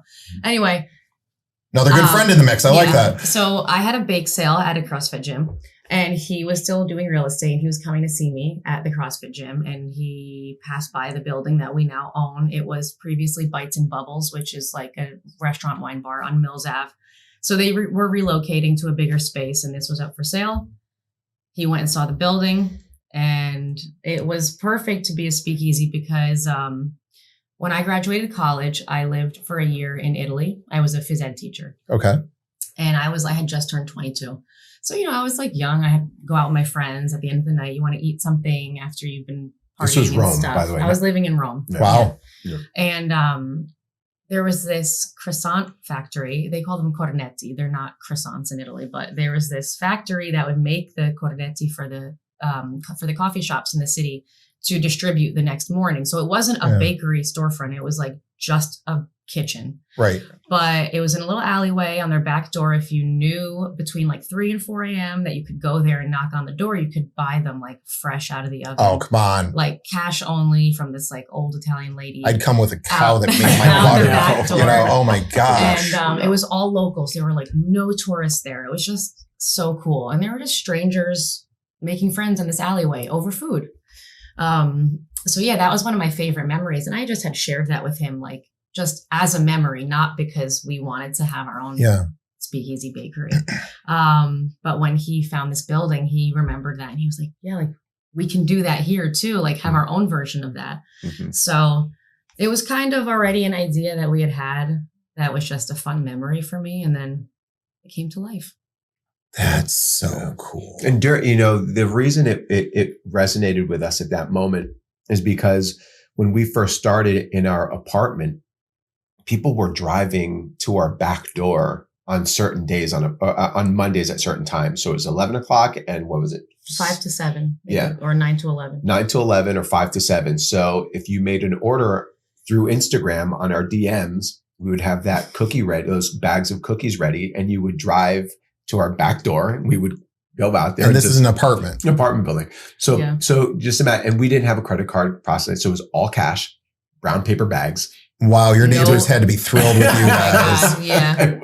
anyway. Another good friend in the mix. I like that. So I had a bake sale at a CrossFit gym, and he was still doing real estate, and he was coming to see me at the CrossFit gym, and he passed by the building that we now own. It was previously Bites and Bubbles, which is like a restaurant wine bar on Mills Ave. So they were relocating to a bigger space, and this was up for sale. He went and saw the building, and it was perfect to be a speakeasy because when I graduated college, I lived for a year in Italy. I was a phys ed teacher. Okay. And I had just turned 22. So, I was like young. I had to go out with my friends at the end of the night. You want to eat something after you've been partying This was and Rome, stuff. by the way. I was living in Rome. Yeah. Wow. Yeah. And there was this croissant factory. They call them cornetti. They're not croissants in Italy, but there was this factory that would make the cornetti for the coffee shops in the city to distribute the next morning. So it wasn't a bakery storefront. It was like just a kitchen. Right. But it was in a little alleyway on their back door. If you knew between like 3 and 4 a.m. that you could go there and knock on the door, you could buy them like fresh out of the oven. Oh, come on. Like cash only from this like old Italian lady. I'd come with a cow that made my out the butter. back door. Oh my gosh. And it was all locals. There were like no tourists there. It was just so cool. And they were just strangers making friends in this alleyway over food. So yeah, that was one of my favorite memories. And I just had shared that with him, like just as a memory, not because we wanted to have our own speakeasy bakery. But when he found this building, he remembered that and he was like, yeah, like we can do that here too, like have our own version of that. Mm-hmm. So it was kind of already an idea that we had that was just a fun memory for me. And then it came to life. That's so cool. And the reason it resonated with us at that moment is because when we first started in our apartment, people were driving to our back door on certain days on Mondays at certain times. So it was 11 o'clock and what was it? 5 to 7. Maybe, yeah. Or 9 to 11. 9 to 11 or 5 to 7. So if you made an order through Instagram on our DMs, we would have that cookie ready, those bags of cookies ready, and you would drive to our back door and we would go out there. And this is an apartment. An apartment building. So just imagine, and we didn't have a credit card process. So it was all cash, brown paper bags. Wow, your neighbors had to be thrilled with you guys. Yeah.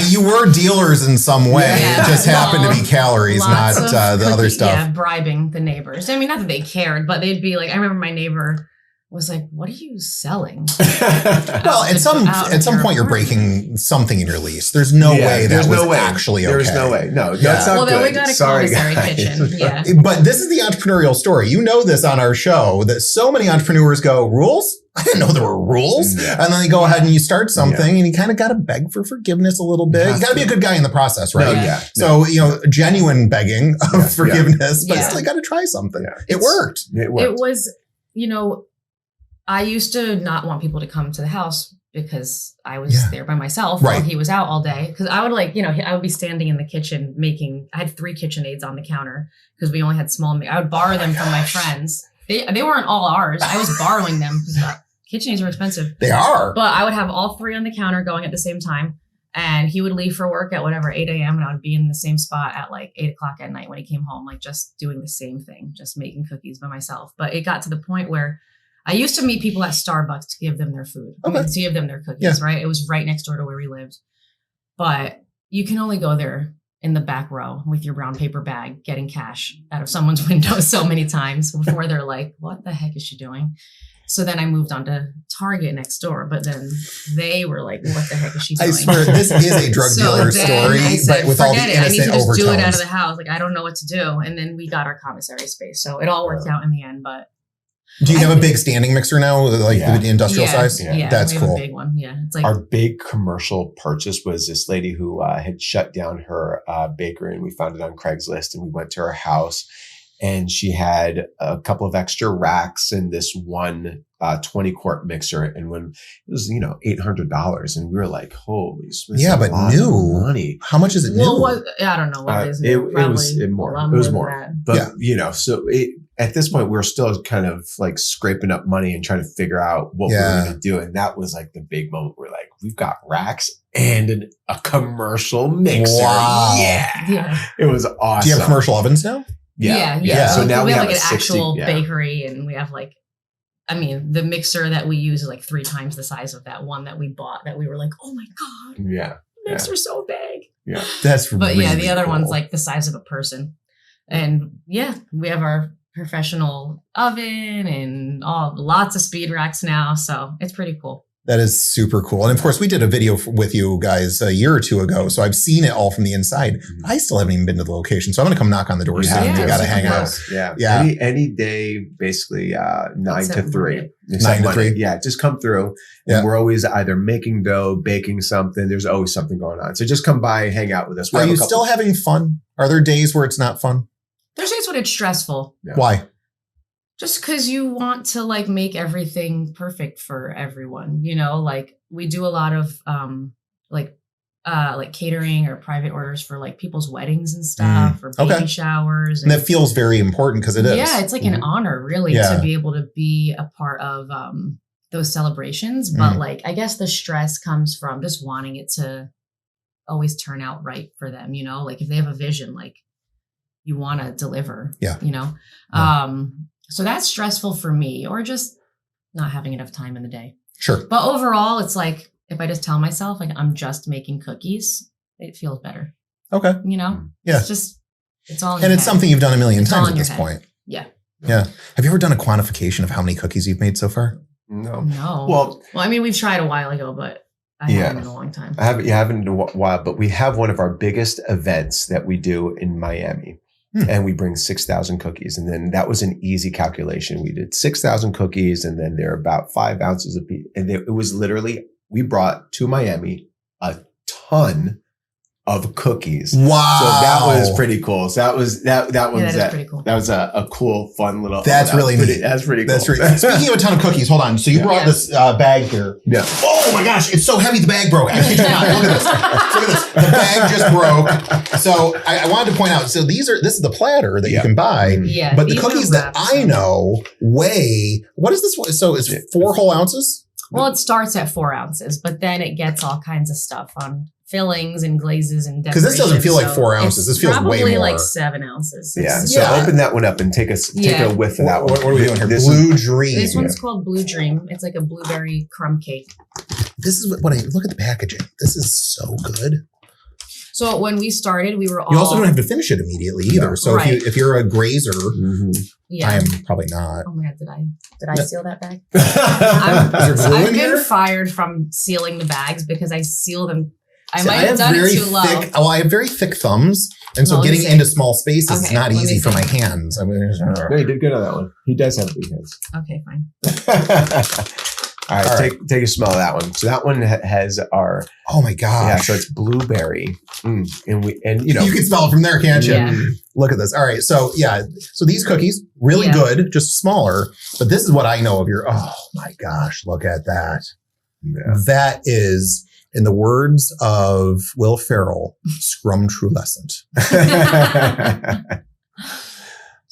You were dealers in some way. Yeah. It just happened to be calories, not the other stuff. Yeah, bribing the neighbors. I mean, not that they cared, but they'd be like, I remember my neighbor was like, what are you selling? Well, at some point you're breaking something in your lease. There's no way that was actually okay. There's no way. No, that's not good. Then we got a commissary kitchen. Yeah. But this is the entrepreneurial story. You know this on our show that so many entrepreneurs go, rules? I didn't know there were rules. Yeah. And then they go ahead and you start something and you kind of got to beg for forgiveness a little bit. You got to be a good guy in the process, right? No, yeah. So, genuine begging of forgiveness, but still got to try something. Yeah. It worked. It worked. It was, I used to not want people to come to the house because I was there by myself while he was out all day. Because I would I would be standing in the kitchen I had 3 KitchenAids on the counter because we only had small. I would borrow them from my friends. They weren't all ours. I was borrowing them because KitchenAids are expensive. They are. But I would have all 3 on the counter going at the same time. And he would leave for work at 8 a.m. and I would be in the same spot at 8 o'clock at night when he came home, just doing the same thing, just making cookies by myself. But it got to the point where I used to meet people at Starbucks to give them their food, to give them their cookies, right? It was right next door to where we lived. But you can only go there in the back row with your brown paper bag, getting cash out of someone's window so many times before they're like, what the heck is she doing? So then I moved on to Target next door, but then they were like, what the heck is she doing? I swear, this is a drug dealer story, but with all the innocent overtones. I need to just do it out of the house. I don't know what to do. And then we got our commissary space. So it all worked out in the end, but. Do you have a big standing mixer now, the industrial size? Yeah, that's cool. A big one. Yeah, it's our big commercial purchase was this lady who had shut down her bakery, and we found it on Craigslist, and we went to her house, and she had a couple of extra racks and this one 20-quart mixer, and when it was $800, and we were like, holy, but new money. How much is it new? Well, I don't know what it is. It was more. It was more, but so at this point, we were still kind of scraping up money and trying to figure out what we were going to do. And that was the big moment where we've got racks and a commercial mixer. Wow. Yeah. It was awesome. Do you have commercial ovens now? Yeah. So now we have an actual bakery and we have I mean, the mixer that we use is like 3 times the size of that one that we bought that we were like, oh my God, Yeah. the mixer's so big. Yeah. That's But really yeah, the other cool. one's like the size of a person. And yeah, we have our professional oven and lots of speed racks now. So it's pretty cool. That is super cool. And of course, we did a video with you guys a year or 2 ago. So I've seen it all from the inside. I still haven't even been to the location. So I'm going to come knock on the door soon. Yeah, We got to super hang out. close. Yeah. Yeah. Any day, basically 9 to 3. Monday. 9 to 3. Yeah. Just come through. And Yeah. we're always either making dough, baking something. There's always something going on. So just come by and hang out with us. Are you still having fun? Are there days where it's not fun? There's days when it's stressful. Yeah. Why? Just because you want to like make everything perfect for everyone, you know, like we do a lot of like catering or private orders for like people's weddings and stuff or baby Okay. showers. And that feels very important because it is. Yeah, it's like an honor really Yeah. to be able to be a part of those celebrations. But like, I guess the stress comes from just wanting it to always turn out right for them, you know, like if they have a vision, like you want to deliver, you know? So that's stressful for me, or just not having enough time in the day. Sure. But overall, it's like, if I just tell myself like I'm just making cookies, it feels better, Okay. you know? Yeah. It's all in And your it's head. something you've done a million It's all times in at your this head. point. Yeah. Yeah. Have you ever done a quantification of how many cookies you've made so far? No. No. Well, I mean, we've tried a while ago, but I haven't in a long time. I haven't in a while, but we have one of our biggest events that we do in Miami. And we bring 6,000 cookies. And then that was an easy calculation. We did 6,000 cookies, and then they're about 5 ounces a piece. And it was literally, we brought to Miami a ton of cookies. Wow. So that was pretty cool. So that was that That is pretty cool. That was a cool, fun little. That's really neat. That's pretty cool. That's right. Speaking of a ton of cookies, hold on. So you brought this bag here. Yeah. Oh my gosh, it's so heavy the bag broke. I kid you not. Look at this. Look at this. The bag just broke. So I wanted to point out, so this is the platter that you can buy. Yeah. But the these are cookies that wraps. I know weigh, what is this? So it's 4 whole ounces? Well, it starts at 4 ounces, but then it gets all kinds of stuff on fillings and glazes and decorations. Because this doesn't feel like so 4 ounces. This feels way probably more. like 7 ounces. Yeah. It's- So Yeah. open that one up and take a whiff of that one. What are we doing here? This Blue Dream. This one's called Blue Dream. It's like a blueberry crumb cake. This is what I look at the packaging. This is so good. So when we started, we were all. You also don't have to finish it immediately either. No. So Right. if you're a grazer, Yeah. I am probably not. Oh my god! Did I seal that bag? Is there glue I've in been here? fired from sealing the bags because I seal them. I See, might have done it very too low. thick. Well, I have very thick thumbs, and so Well, let me getting see. into small spaces is Okay, not let me easy for see. my hands. I mean, No, you did good on that one. He does have big hands. Okay, fine. All right, All right. take a smell of that one. So that one has our oh my gosh! yeah. So it's blueberry, and you know you can smell it from there, can't you? Yeah. Look at this. All right, so yeah, so these cookies really Yeah. good, just smaller. But this is what I know of your. Oh my gosh! Look at that. Yeah. That is, in the words of Will Ferrell, scrumtrulescent.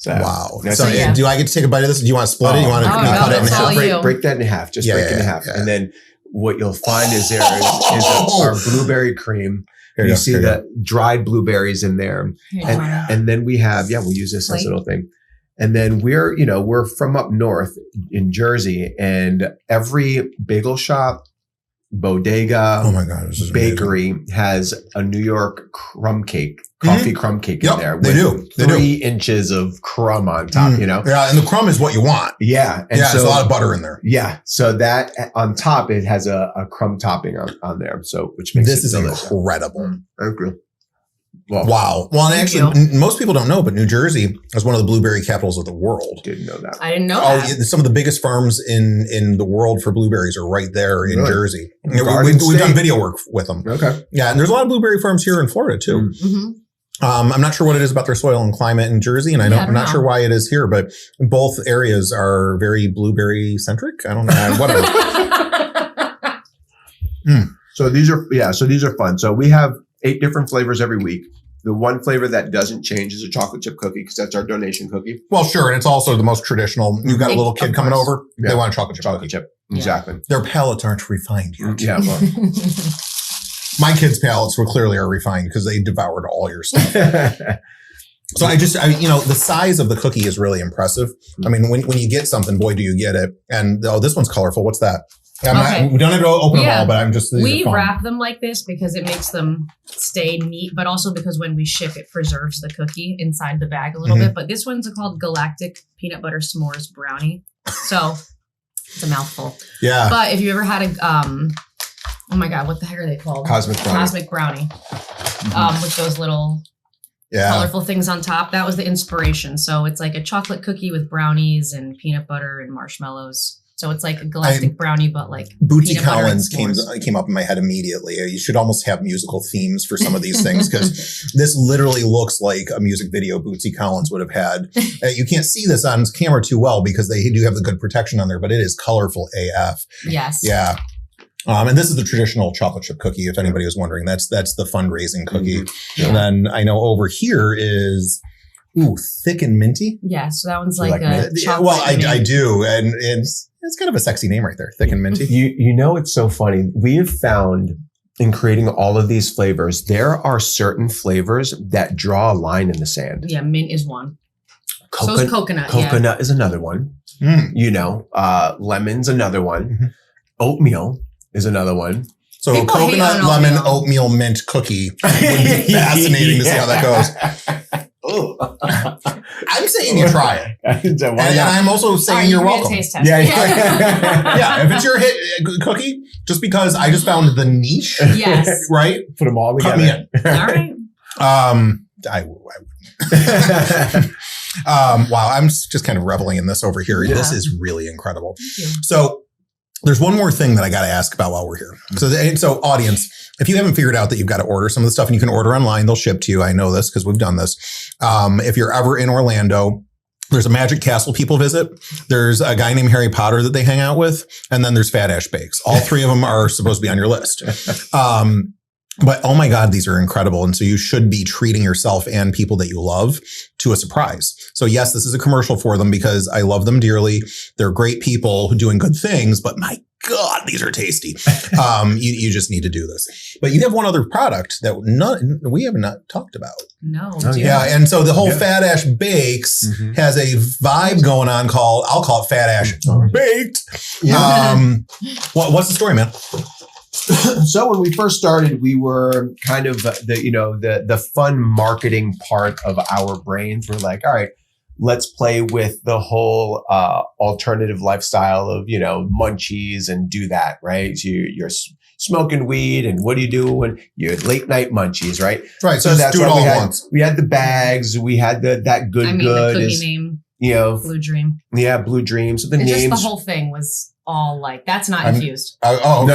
So Wow. that's So it. yeah. do I get to take a bite of this? Do you want to split it? You want to Oh, cut no, it in that's half? all you. break that in half. Just Yeah, break it in yeah, half, yeah. and then what you'll find is there is our blueberry cream. Here You go, see here you go. the dried blueberries in there, Here, do you wanna- and then we have we'll use this as a Plate. little thing. And then we're from up north in Jersey, and every bagel shop, bodega, Oh my god! This is bakery has a New York crumb cake, coffee crumb cake Yep, in there. they do. They 3 inches of crumb on top, Mm. you know? Yeah, and the crumb is what you want. Yeah. And Yeah, so, there's a lot of butter in there. yeah. So that on top, it has a crumb topping on there. So, which makes This it is delicious. incredible. Thank you. Well, Wow. Well, and Thank actually, most people don't know, but New Jersey is one of the blueberry capitals of the world. didn't know that. I didn't know Oh, that. yeah, some of the biggest farms in the world for blueberries are right there in Really? Jersey. Garden We've done State. video work with them. Okay. Yeah, and there's a lot of blueberry farms here in Florida too. Mhm. I'm not sure what it is about their soil and climate in Jersey, and I I'm don't not know. sure why it is here, but both areas are very blueberry centric. I don't know. Whatever. So these are fun. So we have 8 different flavors every week. The one flavor that doesn't change is a chocolate chip cookie because that's our donation cookie. Well, sure, and it's also the most traditional. You've got a little kid Of coming course. over; Yeah. they want a chocolate chip. Chocolate cookie. chip. Yeah. Exactly. Their palates aren't refined yet. Yeah. Well. My kids' palates were clearly are refined because they devoured all your stuff. So the size of the cookie is really impressive. I mean, when you get something, boy, do you get it. And this one's colorful. What's that? We don't have to open them all, but I'm just. We wrap them like this because it makes them stay neat, but also because when we ship, it preserves the cookie inside the bag a little bit. But this one's called Galactic Peanut Butter S'mores Brownie. So it's a mouthful. Yeah. But if you ever had oh my God, what the heck are they called? Cosmic Brownie. With those little colorful things on top. That was the inspiration. So it's like a chocolate cookie with brownies and peanut butter and marshmallows. So it's like a galactic brownie, but like Bootsy Collins came up in my head immediately. You should almost have musical themes for some of these things because this literally looks like a music video Bootsy Collins would have had. You can't see this on camera too well because they do have the good protection on there, but it is colorful AF. Yes. Yeah. And this is the traditional chocolate chip cookie, if anybody was wondering. That's the fundraising cookie. Mm-hmm. Yeah. And then I know over here is thick and minty. Yeah, so that one's like a chocolate. Well, I do, and it's kind of a sexy name right there, thick and minty. You know, it's so funny. We have found in creating all of these flavors, there are certain flavors that draw a line in the sand. Yeah, mint is one. So is coconut. Coconut is another one. You know, lemon's another one. Mm-hmm. Oatmeal is another one. So people coconut, lemon, oatmeal, mint cookie would be fascinating to see how that goes. I'm saying you try it. And I'm also saying you're welcome. Taste test. Yeah, if it's your hit cookie, just because I just found the niche. Yes. Right? Put them all together. Cut me in. All right. Wow, I'm just kind of reveling in this over here. Yeah. This is really incredible. Thank you. So there's one more thing that I got to ask about while we're here. So audience, if you haven't figured out that you've got to order some of the stuff and you can order online, they'll ship to you. I know this because we've done this. If you're ever in Orlando, there's a Magic Castle people visit. There's a guy named Harry Potter that they hang out with. And then there's Phat Ash Bakes. All three of them are supposed to be on your list. But oh my God, these are incredible. And so you should be treating yourself and people that you love to a surprise. So yes, this is a commercial for them because I love them dearly. They're great people who are doing good things, but my God, these are tasty. You just need to do this. But you have one other product that we have not talked about. No. Yeah. And so the whole Phat Ash Bakes has a vibe going on I'll call it Phat Ash Baked. Yeah. What's the story, man? So when we first started, we were kind of the fun marketing part of our brains. We're like, all right, let's play with the whole alternative lifestyle of, munchies and do that, right? So you're smoking weed and what do you do when you're late night munchies, right? Right. So that's what we had. We had the bags. We had that good. The cookie name. Blue Dream. Yeah, Blue Dream. So the names. Just the whole thing was all like, that's not infused. Okay. No.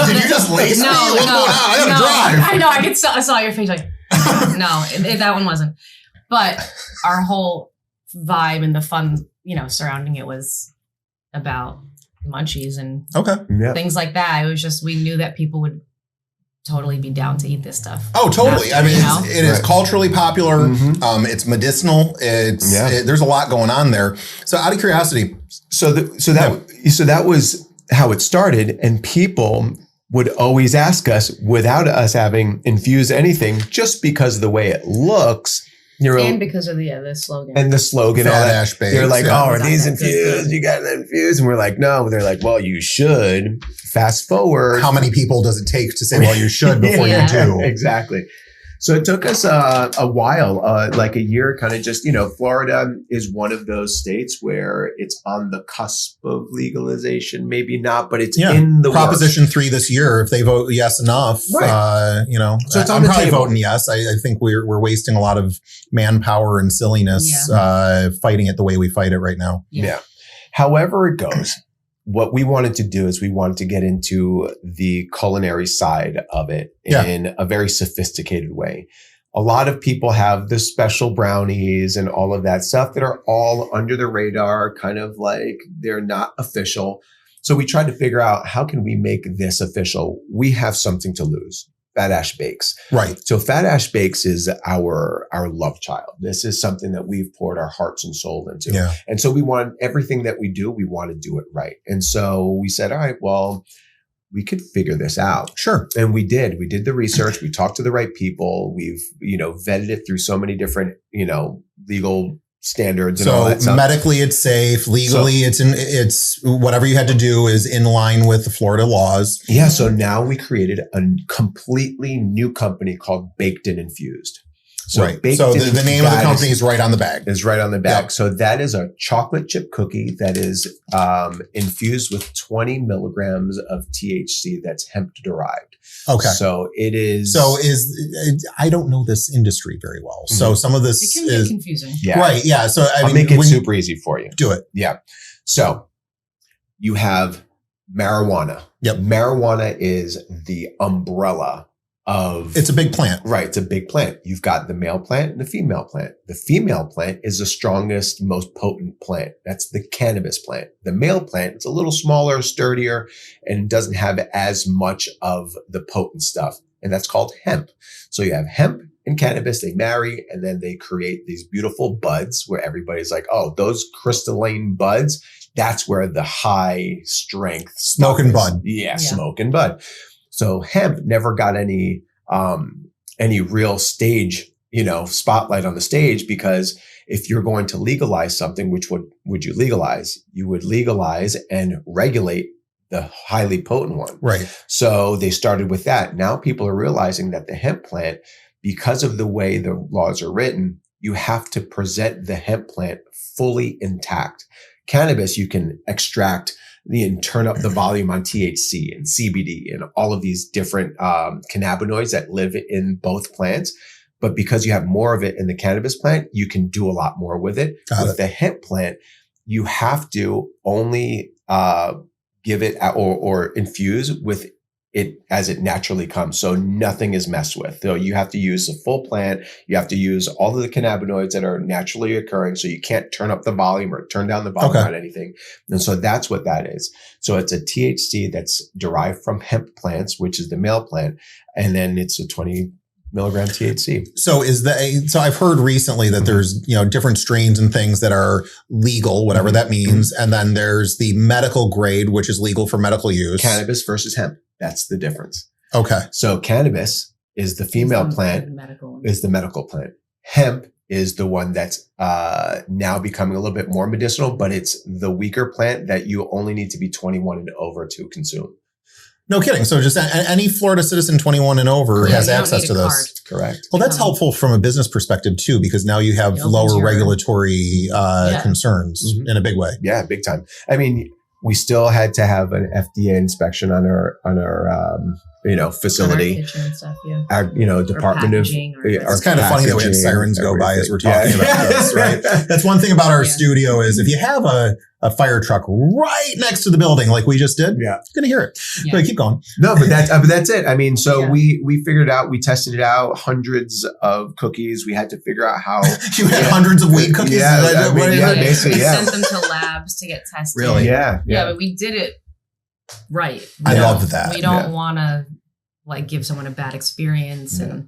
Did you just lace me? What's going on? I gotta drive. I know. I saw your face like, no, that one wasn't. But our whole vibe and the fun, surrounding it was about munchies and things like that. It was just, we knew that people would totally be down to eat this stuff. Oh, totally. I mean, it is culturally popular. It's medicinal. There's a lot going on there. So out of curiosity. So that was how it started. And people would always ask us without us having infused anything, just because of the way it looks. And because of the slogan. And the slogan. Phat Ash Bakes. They're like, are these infused? You got that infused? And we're like, no. They're like, well, you should. Fast forward. How many people does it take to say, well, you should before you do? Exactly. So it took us a while, like a year, kind of just, Florida is one of those states where it's on the cusp of legalization. Maybe not, but it's in the Proposition 3 this year. If they vote yes enough, right. So I'm probably voting yes. I think we're wasting a lot of manpower and silliness fighting it the way we fight it right now. Yeah. However it goes. What we wanted to do is we wanted to get into the culinary side of it in a very sophisticated way. A lot of people have the special brownies and all of that stuff that are all under the radar, kind of like they're not official. So we tried to figure out, how can we make this official? We have something to lose. Phat Ash Bakes. Right. So Phat Ash Bakes is our love child. This is something that we've poured our hearts and soul into. Yeah. And so we want everything that we do, we want to do it right. And so we said, all right, well, we could figure this out. Sure. And we did. We did the research. We talked to the right people. We've, vetted it through so many different, legal standards and all that stuff. Medically it's safe. Legally it's whatever you had to do is in line with the Florida laws. Yeah. So now we created a completely new company called Baked and Infused. So right. So the name of the company is right on the bag. Is right on the bag. Yep. So that is a chocolate chip cookie that is infused with 20 milligrams of THC that's hemp derived. Okay. So it is. I don't know this industry very well. Mm-hmm. So some of this it can get confusing. Yeah. Right. Yeah. So I'll make it super easy for you. Do it. Yeah. So you have marijuana. Yep. Marijuana is the umbrella it's a big plant. Right. It's a big plant. You've got the male plant and the female plant. The female plant is the strongest, most potent plant. That's the cannabis plant. The male plant, it's a little smaller, sturdier, and doesn't have as much of the potent stuff. And that's called hemp. So you have hemp and cannabis, they marry, and then they create these beautiful buds where everybody's like, oh, those crystalline buds, that's where the high strength smoking bud. Yeah, smoking bud. So hemp never got any real stage, spotlight on the stage, because if you're going to legalize something, which would you legalize? You would legalize and regulate the highly potent one. Right. So they started with that. Now people are realizing that the hemp plant, because of the way the laws are written, you have to present the hemp plant fully intact. Cannabis, you can extract and turn up the volume on THC and CBD and all of these different cannabinoids that live in both plants. But because you have more of it in the cannabis plant, you can do a lot more with it. With the hemp plant, you have to only give it or infuse with it as it naturally comes. So nothing is messed with. So you have to use the full plant. You have to use all of the cannabinoids that are naturally occurring. So you can't turn up the volume or turn down the volume on anything. And so that's what that is. So it's a THC that's derived from hemp plants, which is the male plant. And then it's a 20 milligram THC. So so I've heard recently that there's, different strains and things that are legal, whatever that means. And then there's the medical grade, which is legal for medical use. Cannabis versus hemp. That's the difference. Okay. So cannabis is the female plant, is the medical plant. Hemp is the one that's now becoming a little bit more medicinal, but it's the weaker plant that you only need to be 21 and over to consume. No kidding. So just any Florida citizen 21 and over has access to this. Correct. Well, that's helpful from a business perspective too, because now you have lower regulatory concerns in a big way. Yeah, big time. I mean, we still had to have an FDA inspection on our facility. On our kitchen and stuff, yeah. Our, Department of. It's kind of funny that we have sirens go by as we're talking about this, right? That's one thing about our studio is if you have a fire truck right next to the building, like we just did, you're going to hear it. Yeah. But keep going. No, but that's it. I mean, so we figured out, we tested it out, hundreds of cookies. We had to figure out how. You had hundreds of weed cookies? Basically, we sent them to labs to get tested. Really? Yeah. Yeah, but we did it right. I love that. We don't want to give someone a bad experience and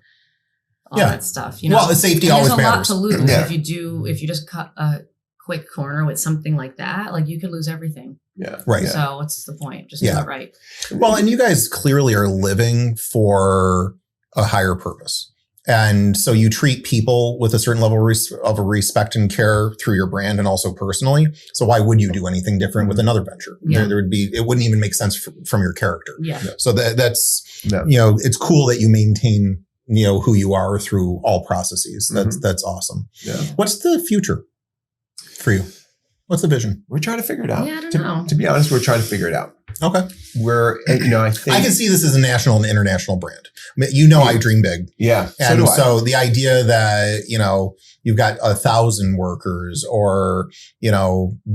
all that stuff. Well, the safety always matters. There's a lot to lose if you just cut a quick corner with something like that. You could lose everything. Yeah. Right. So what's the point? Just do it right. Well, and you guys clearly are living for a higher purpose. And so you treat people with a certain level of respect and care through your brand and also personally. So why would you do anything different with another venture? Yeah. It wouldn't even make sense from your character. Yeah. So that's, it's cool that you maintain, who you are through all processes. That's awesome. Yeah. What's the future for you? What's the vision? We're trying to figure it out. Yeah, I don't know. To be honest, we're trying to figure it out. Okay. I think I can see this as a national and international brand. I dream big. Yeah. And so the idea that, you've got 1,000 workers or,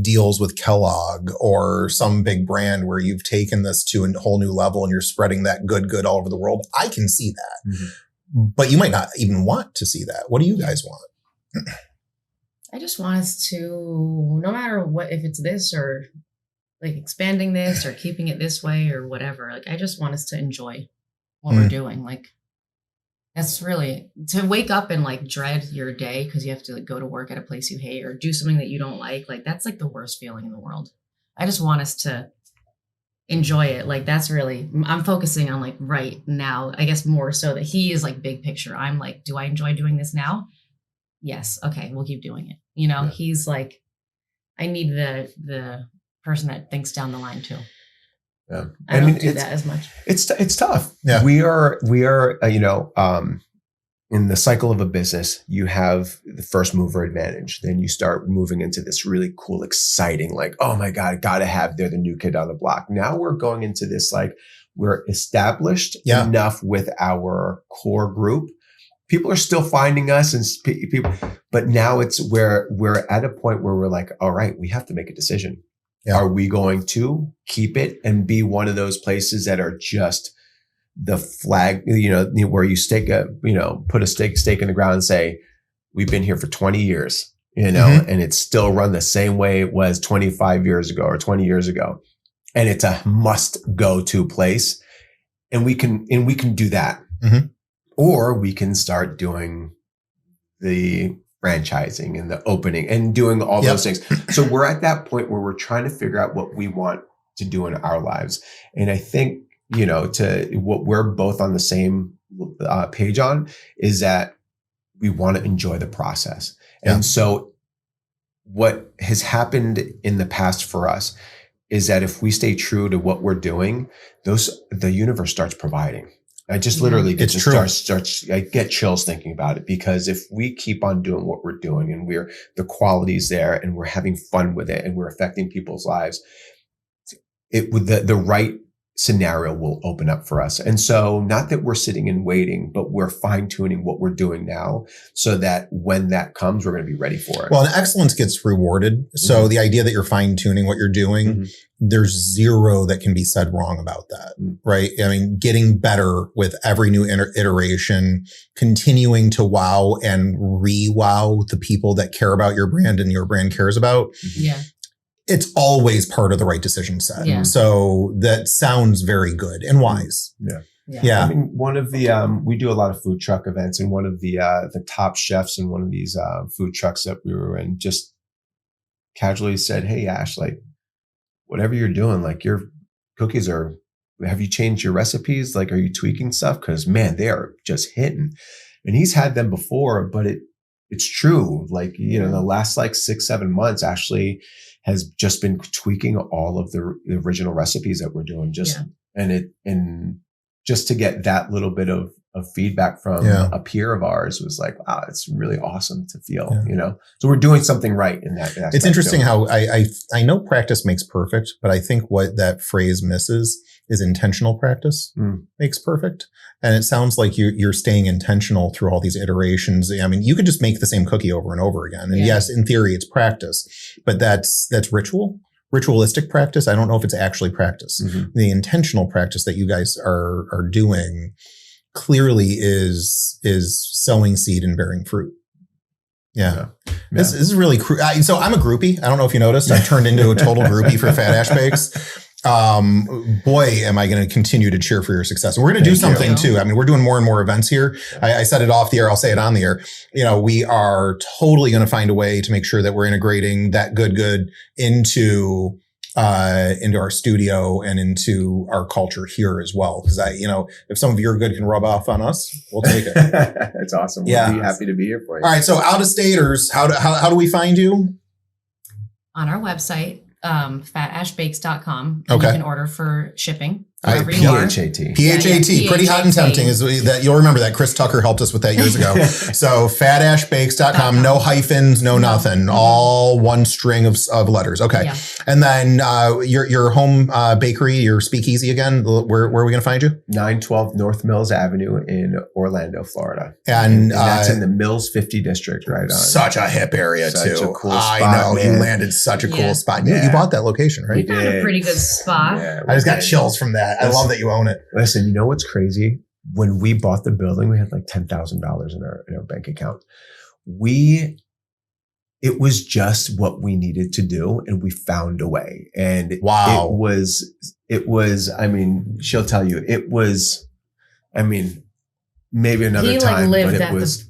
deals with Kellogg or some big brand where you've taken this to a whole new level and you're spreading that good all over the world. I can see that. Mm-hmm. But you might not even want to see that. What do you guys want? I just want us to, no matter what, if it's this or expanding this or keeping it this way or whatever, I just want us to enjoy what we're doing. That's really, to wake up and dread your day because you have to go to work at a place you hate or do something that you don't like. That's the worst feeling in the world. I just want us to enjoy it. Like that's really, I'm focusing on like right now, I guess more so that he is like big picture. I'm like, do I enjoy doing this now? Yes. Okay. We'll keep doing it. You know, he's like, I need the person that thinks down the line too. Yeah. I don't do that as much. It's tough. Yeah. We are, in the cycle of a business, you have the first mover advantage. Then you start moving into this really cool, exciting, like, oh my God, they're the new kid on the block. Now we're going into this, like, we're established enough with our core group. People are still finding us and people, but now it's where we're at a point where we're like, all right, we have to make a decision. Yeah. Are we going to keep it and be one of those places that are just the flag, where you put a stake in the ground and say, we've been here for 20 years, and it's still run the same way it was 25 years ago or 20 years ago. And it's a must go to place. And we can do that. Mm-hmm. Or we can start doing the franchising and the opening and doing all those things. So we're at that point where we're trying to figure out what we want to do in our lives. And I think, to what we're both on the same page on is that we want to enjoy the process. Yeah. And so what has happened in the past for us is that if we stay true to what we're doing, the universe starts providing. I just literally I get chills thinking about it, because if we keep on doing what we're doing and the quality's there and we're having fun with it and we're affecting people's lives, the right scenario will open up for us. And so not that we're sitting and waiting, but we're fine tuning what we're doing now so that when that comes, we're going to be ready for it. Well, and excellence gets rewarded. So the idea that you're fine tuning what you're doing, there's zero that can be said wrong about that, right? I mean, getting better with every new iteration, continuing to wow and re-wow the people that care about your brand and your brand cares about. Yeah. It's always part of the right decision set. Yeah. So that sounds very good and wise. Yeah. I mean, one of the, we do a lot of food truck events, and one of the top chefs in one of these food trucks that we were in just casually said, "Hey, Ash, like, whatever you're doing, like, your cookies have you changed your recipes? Like, are you tweaking stuff? Cause man, they are just hitting." And he's had them before, but it's true. Like, the last like 6-7 months, Ashley has just been tweaking all of the original recipes that we're doing, and just to get that little bit of feedback from a peer of ours was like, wow, it's really awesome to feel, so we're doing something right in that. It's interesting how I know practice makes perfect, but I think what that phrase misses is intentional practice makes perfect. And it sounds like you're staying intentional through all these iterations. I mean, you could just make the same cookie over and over again. And yes, in theory, it's practice, but that's ritualistic practice. I don't know if it's actually practice. The intentional practice that you guys are doing clearly is sowing seed and bearing fruit. Yeah. This is really so I'm a groupie. I don't know if you noticed. I've turned into a total groupie for Phat Ash Bakes. Boy, am I going to continue to cheer for your success. And we're going to do something too. I mean, we're doing more and more events here. I said it off the air. I'll say it on the air. We are totally going to find a way to make sure that we're integrating that good into our studio and into our culture here as well. Because if some of your good can rub off on us, we'll take it. That's awesome. We'll be happy to be here for you. All right. So out-of-staters, how do we find you? On our website, phatashbakes.com. Okay. You can order for shipping. Phat. PHAT. Pretty hot and tempting is that. You'll remember that Chris Tucker helped us with that years ago. So phatashbakes.com, no hyphens, no nothing, all one string of letters. Okay. Yeah. And then your home bakery, your Speakeasy again, where are we going to find you? 912 North Mills Avenue in Orlando, Florida. And that's in the Mills 50 district, right on. Such a hip area too. A cool spot, I know, man. you landed such a cool spot. You bought that location, right? We found a pretty good spot. I just got chills from that. I love that you own it. Listen, you know what's crazy? When we bought the building, we had like $10,000 in our bank account. It was just what we needed to do, and we found a way. And it was, I mean, she'll tell you, it was, I mean, maybe another time, but it was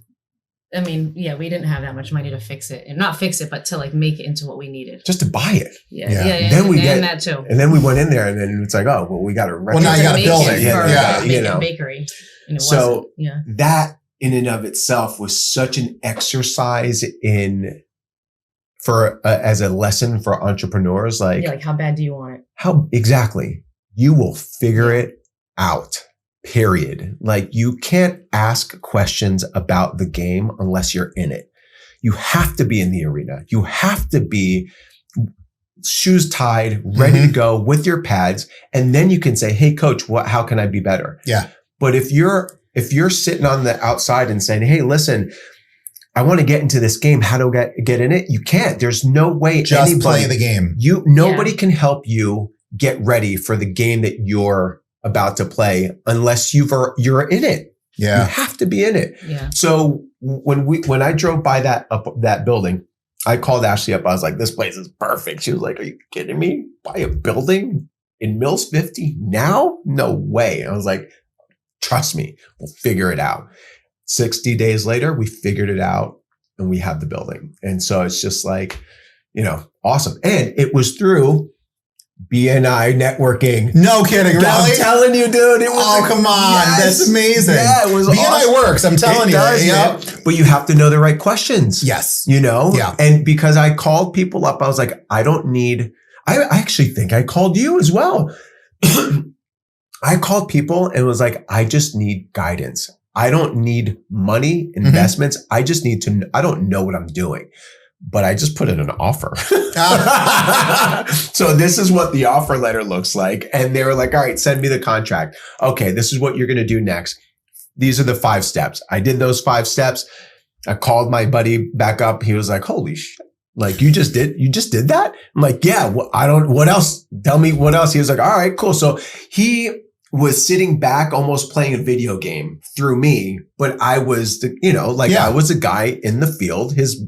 I mean, yeah, we didn't have that much money to fix it, and not fix it, but to like make it into what we needed. Just to buy it. Yeah. Then we and that too. And then we went in there, and then it's like, oh, well, we got to. Well, now you got to build it. Yeah. Bakery. And it so wasn't. that in and of itself was such an exercise as a lesson for entrepreneurs. Like how bad do you want it? How exactly? You will figure it out. Period. Like you can't ask questions about the game unless you're in it. You have to be in the arena. You have to be shoes tied, ready to go with your pads. And then you can say, hey coach, how can I be better? Yeah. But if you're sitting on the outside and saying, hey, listen, I want to get into this game. How do I get in it? You can't. There's no way. Just play the game. Nobody can help you get ready for the game that you're about to play unless you're in it. Yeah. You have to be in it. Yeah. So when I drove by that building, I called Ashley up. I was like, this place is perfect. She was like, are you kidding me? Buy a building in Mills 50 now? No way. I was like, trust me, we'll figure it out. 60 days later, we figured it out and we have the building. And so it's just like, awesome. And it was through BNI networking. No kidding, really? I'm telling you, dude. It was. Oh, come on. Yes. That's amazing. Yeah, it was BNI awesome. works. I'm telling it you. Does, yep. But you have to know the right questions. Yes. Yeah. And because I called people up, I was like, I actually think I called you as well. I called people and was like, I just need guidance. I don't need money, investments. I just need I don't know what I'm doing. But I just put in an offer. So this is what the offer letter looks like. And they were like, all right, send me the contract. Okay, this is what you're going to do next. These are the 5 steps. I did those 5 steps. I called my buddy back up. He was like, holy shit. Like, you just did that? I'm like, yeah, what else? Tell me what else. He was like, all right, cool. So he was sitting back almost playing a video game through me, but I was I was a guy in the field, his,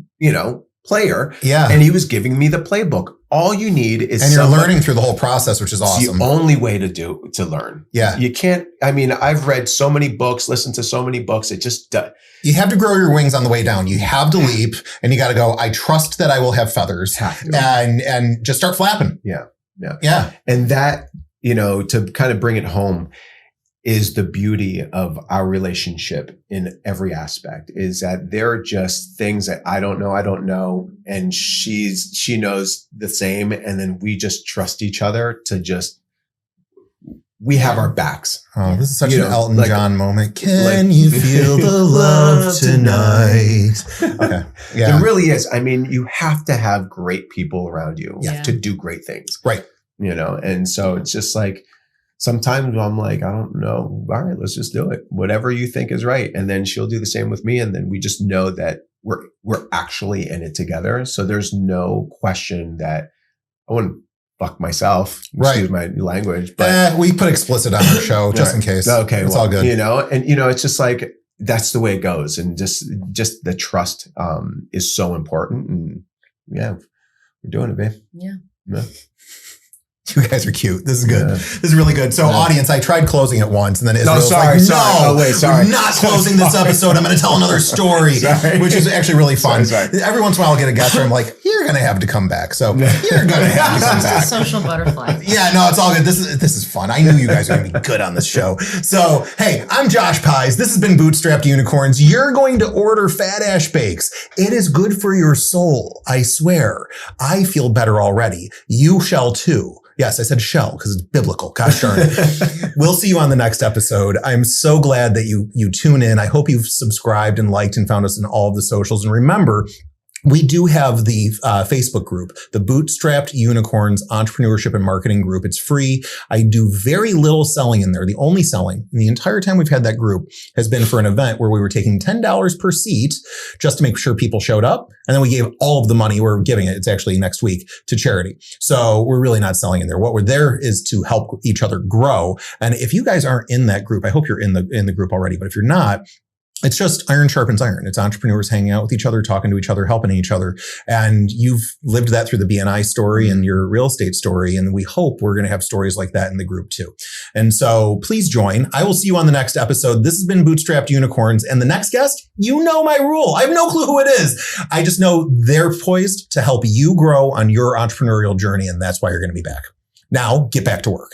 player. Yeah. And he was giving me the playbook. All you need is and you're learning through the whole process, which is awesome. It's the only way to learn. Yeah. You can't, I've read so many books, listened to so many books. It just, you have to grow your wings on the way down. You have to leap and you got to go, I trust that I will have feathers and just start flapping. Yeah. Yeah. Yeah. And that, to kind of bring it home is the beauty of our relationship in every aspect, is that there are just things that I don't know. And she knows the same. And then we just trust each other we have our backs. Oh, this is such an Elton John moment. Can you feel the love tonight? Okay. Yeah. It really is. You have to have great people around you to do great things. Right. And so it's just like, sometimes I'm like, I don't know. All right, let's just do it. Whatever you think is right. And then she'll do the same with me. And then we just know that we're actually in it together. So there's no question that I wouldn't fuck myself. Excuse my language. But we put explicit on our show just in case. Okay. It's all good. It's just like, that's the way it goes. And just the trust is so important. And yeah, we're doing it, babe. Yeah. You guys are cute. This is good. This is really good. So audience, I tried closing it once and then Israel's sorry. we're not closing this episode. I'm going to tell another story, which is actually really fun. Sorry. Every once in a while I'll get a guest where I'm like, you're going to have to come back. So you're going to have to come back. It's a social butterfly. Yeah, no, it's all good. This is fun. I knew you guys were going to be good on this show. So, hey, I'm Josh Pies. This has been Bootstrapped Unicorns. You're going to order Phat Ash Bakes. It is good for your soul. I swear. I feel better already. You shall too. Yes, I said shell because it's biblical. Gosh darn it. We'll see you on the next episode. I'm so glad that you tune in. I hope you've subscribed and liked and found us in all of the socials. And remember, we do have the Facebook group, the Bootstrapped Unicorns Entrepreneurship and Marketing Group. It's free. I do very little selling in there. The only selling in the entire time we've had that group has been for an event where we were taking $10 per seat just to make sure people showed up. And then we gave all of the money, we're giving it, it's actually next week, to charity. So we're really not selling in there. What we're there is to help each other grow. And if you guys aren't in that group, I hope you're in the group already. But if you're not, It's just iron sharpens iron. It's entrepreneurs hanging out with each other, talking to each other, helping each other. And you've lived that through the BNI story and your real estate story. And we hope we're going to have stories like that in the group too. And so please join. I will see you on the next episode. This has been Bootstrapped Unicorns. And the next guest, you know my rule. I have no clue who it is. I just know they're poised to help you grow on your entrepreneurial journey. And that's why you're going to be back. Now get back to work.